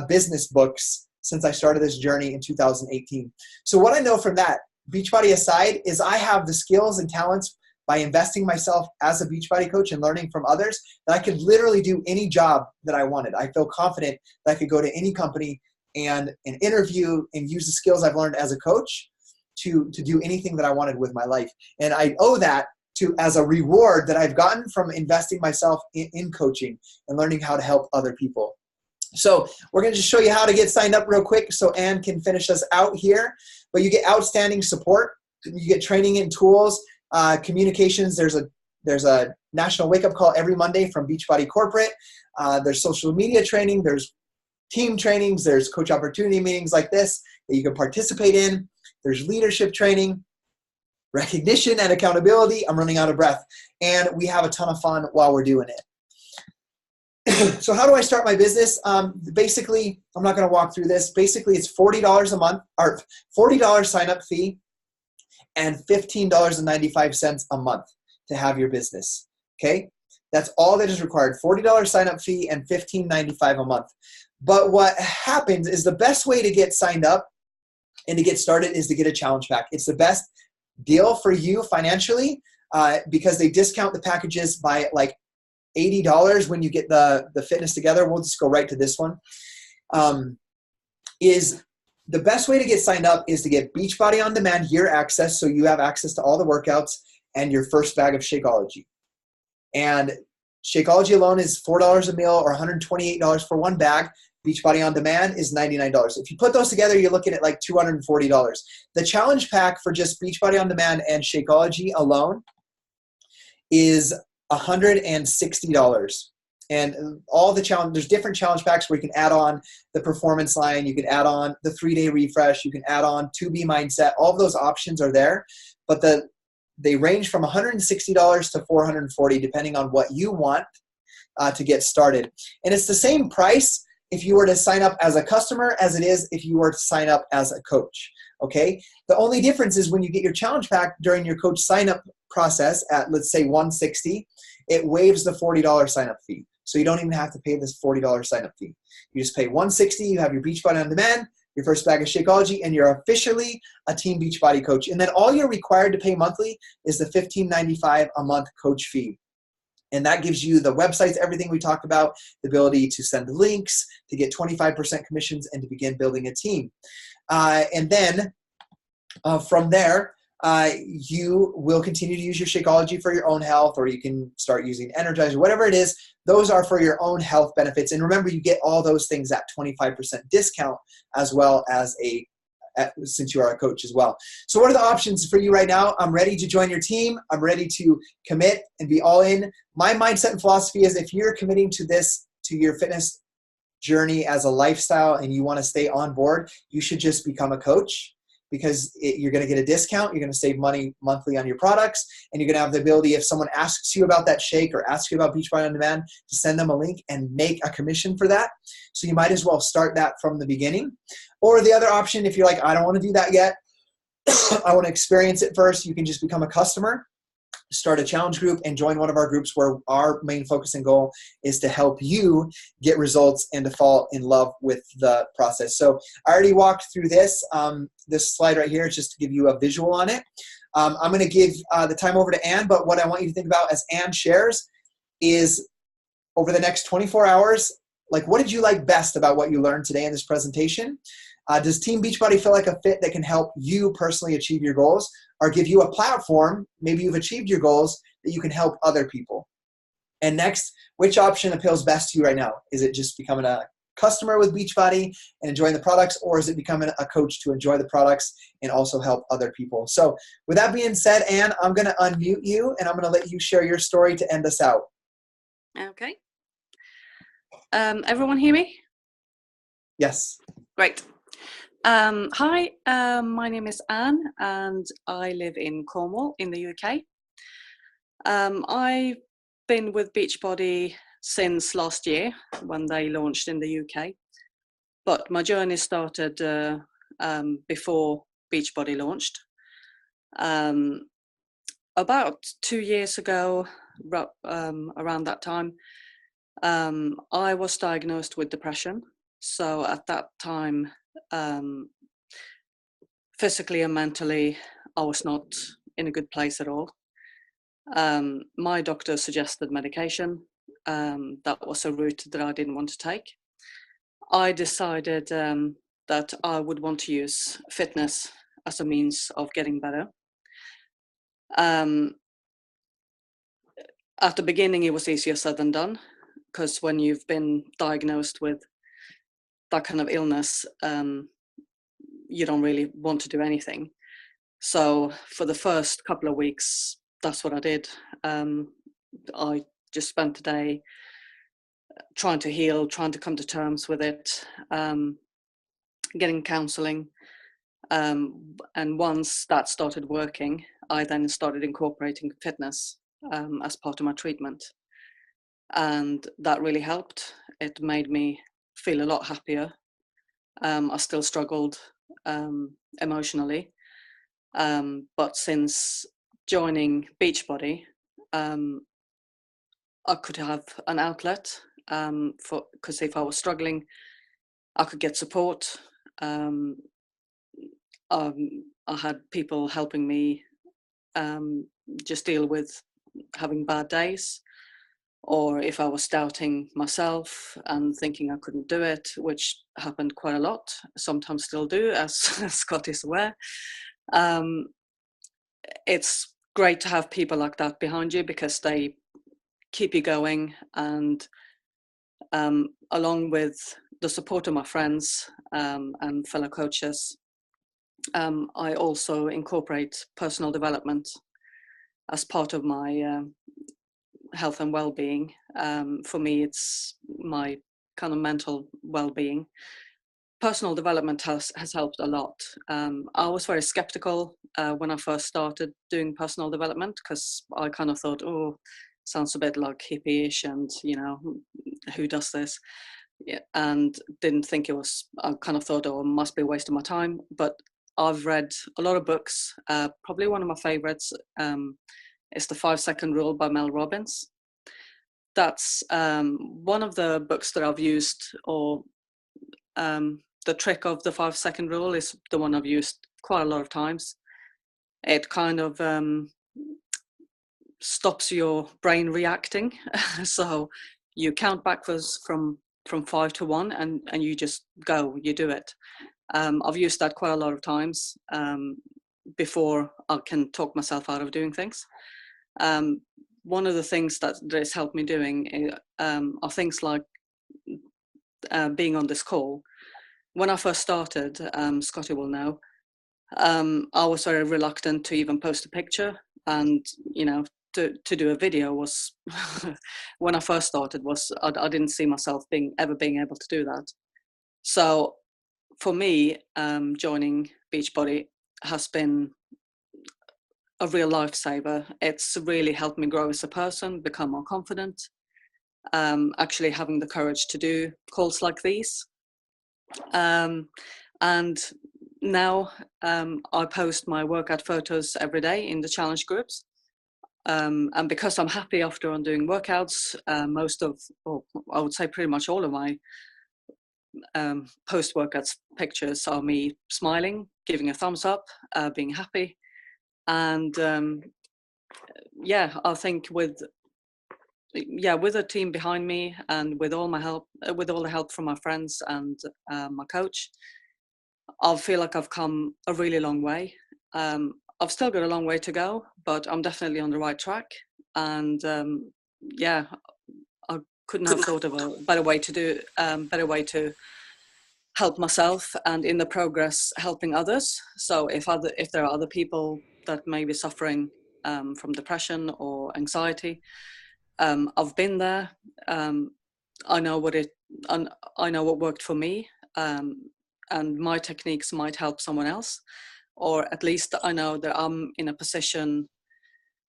business books since I started this journey in 2018. So what I know from that, Beachbody aside is I have the skills and talents by investing myself as a Beachbody coach and learning from others that I could literally do any job that I wanted. I feel confident that I could go to any company and interview and use the skills I've learned as a coach to do anything that I wanted with my life. And I owe that to as a reward that I've gotten from investing myself in coaching and learning how to help other people. So we're going to just show you how to get signed up real quick so Ann can finish us out here. But you get outstanding support. You get training and tools, communications. There's a national wake-up call every Monday from Beachbody Corporate. There's social media training. There's team trainings. There's coach opportunity meetings like this that you can participate in. There's leadership training, recognition and accountability. I'm running out of breath. And we have a ton of fun while we're doing it. So how do I start my business? Basically, I'm not going to walk through this. Basically, it's $40 a month, or $40 sign-up fee and $15.95 a month to have your business. Okay? That's all that is required. $40 sign-up fee and $15.95 a month. But what happens is the best way to get signed up and to get started is to get a challenge pack. It's the best deal for you financially because they discount the packages by like $80 when you get the fitness together. We'll just go right to this one. Is the best way to get signed up is to get Beachbody On Demand year access, so you have access to all the workouts and your first bag of Shakeology. And Shakeology alone is $4 a meal or $128 for one bag. Beachbody On Demand is $99. If you put those together, you're looking at like $240. The challenge pack for just Beachbody On Demand and Shakeology alone is $160. And all the challenge, there's different challenge packs where you can add on the performance line, you can add on the 3-day refresh, you can add on 2B mindset. All of those options are there, but they range from $160 to $440 depending on what you want to get started. And it's the same price if you were to sign up as a customer as it is if you were to sign up as a coach. Okay? The only difference is when you get your challenge pack during your coach sign up process at, let's say, $160, it waives the $40 sign up fee. So you don't even have to pay this $40 sign up fee. You just pay $160, you have your Beachbody On Demand, your first bag of Shakeology, and you're officially a Team Beachbody coach. And then all you're required to pay monthly is the $15.95 a month coach fee. And that gives you the websites, everything we talked about, the ability to send links, to get 25% commissions, and to begin building a team. And then from there, you will continue to use your Shakeology for your own health, or you can start using Energizer, whatever it is. Those are for your own health benefits. And remember, you get all those things at 25% discount as well as since you are a coach as well. So what are the options for you right now? I'm ready to join your team. I'm ready to commit and be all in. My mindset and philosophy is if you're committing to this, to your fitness journey as a lifestyle and you want to stay on board, you should just become a coach, because you're going to get a discount, you're going to save money monthly on your products, and you're going to have the ability, if someone asks you about that shake or asks you about Beachbody On Demand, to send them a link and make a commission for that. So you might as well start that from the beginning. Or the other option, if you're like, I don't want to do that yet, I want to experience it first, you can just become a customer, start a challenge group, and join one of our groups where our main focus and goal is to help you get results and to fall in love with the process. So I already walked through this. This slide right here is just to give you a visual on it. I'm going to give the time over to Ann, but what I want you to think about as Ann shares is over the next 24 hours, like, what did you like best about what you learned today in this presentation? Does Team Beachbody feel like a fit that can help you personally achieve your goals, or give you a platform, maybe you've achieved your goals, that you can help other people? And next, which option appeals best to you right now? Is it just becoming a customer with Beachbody and enjoying the products, or is it becoming a coach to enjoy the products and also help other people? So with that being said, Ann, I'm going to unmute you and I'm going to let you share your story to end us out. Okay. Everyone hear me? Yes. Great. Hi, my name is Anne and I live in Cornwall in the UK. I've been with Beachbody since last year when they launched in the UK, but my journey started before Beachbody launched. About 2 years ago, around that time, I was diagnosed with depression. So at that time, physically and mentally, I was not in a good place at all. My doctor suggested medication. That was a route that I didn't want to take. I decided that I would want to use fitness as a means of getting better. At the beginning, it was easier said than done, because when you've been diagnosed with that kind of illness, you don't really want to do anything. So for the first couple of weeks, that's what I did. I just spent the day trying to heal, trying to come to terms with it, getting counseling. And once that started working, I then started incorporating fitness as part of my treatment. And that really helped. It made me feel a lot happier. I still struggled emotionally. But since joining Beachbody, I could have an outlet because if I was struggling, I could get support. I had people helping me just deal with having bad days, or if I was doubting myself and thinking I couldn't do it, which happened quite a lot, sometimes still do, as Scotty is aware. It's great to have people like that behind you, because they keep you going, and along with the support of my friends and fellow coaches, I also incorporate personal development as part of my health and well-being. For me, it's my kind of mental well-being. Personal development has helped a lot. I was very skeptical when I first started doing personal development, because I kind of thought, oh, sounds a bit like hippie-ish, and who does this? Yeah, and didn't think it was. I kind of thought, oh, it must be a waste of my time. But I've read a lot of books. Probably one of my favorites is The 5-Second Rule by Mel Robbins. That's one of the books that I've used, or the trick of the 5-second rule is the one I've used quite a lot of times. It kind of stops your brain reacting. So you count backwards from 5 to 1, and you just go, you do it. I've used that quite a lot of times before I can talk myself out of doing things. One of the things that has helped me doing are things like being on this call. When I first started, Scotty will know, I was very reluctant to even post a picture, and to do a video was when I first started was I didn't see myself ever being able to do that. So for me, joining Beachbody has been a real lifesaver. It's really helped me grow as a person, become more confident, actually having the courage to do calls like these. And now I post my workout photos every day in the challenge groups. And because I'm happy after I'm doing workouts, or I would say pretty much all of my post-workouts pictures are me smiling, giving a thumbs up, being happy. And I think with a team behind me, and with all my help, with all the help from my friends and my coach, I feel like I've come a really long way. I've still got a long way to go, but I'm definitely on the right track. And I couldn't have thought of a better way to help myself, and in the progress helping others. So if there are other people that may be suffering from depression or anxiety, I've been there. I know what worked for me, and my techniques might help someone else, or at least I know that I'm in a position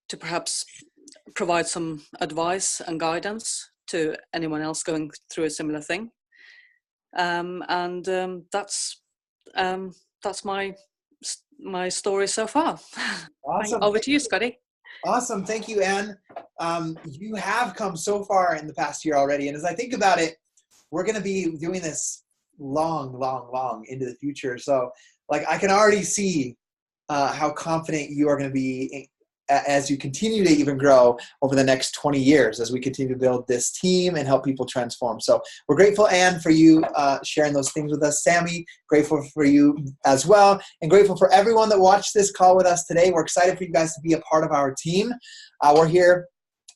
to perhaps provide some advice and guidance to anyone else going through a similar thing. That's my story so far. Awesome. Over to you, Scotty. Awesome. Thank you, Anne. You have come so far in the past year already. And as I think about it, we're going to be doing this long into the future. So like I can already see how confident you are going to be as you continue to even grow over the next 20 years as we continue to build this team and help people transform. So we're grateful, Anne, for you sharing those things with us. Sammy, grateful for you as well, and grateful for everyone that watched this call with us today. We're excited for you guys to be a part of our team. We're here.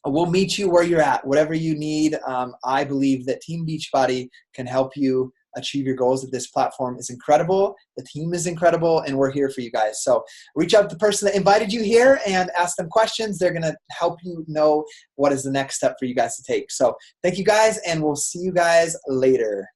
We'll meet you where you're at, whatever you need. I believe that Team Beachbody can help you achieve your goals. That this platform is incredible, the team is incredible, and we're here for you guys. So reach out to the person that invited you here and ask them questions. They're going to help you know what is the next step for you guys to take. So thank you guys, and we'll see you guys later.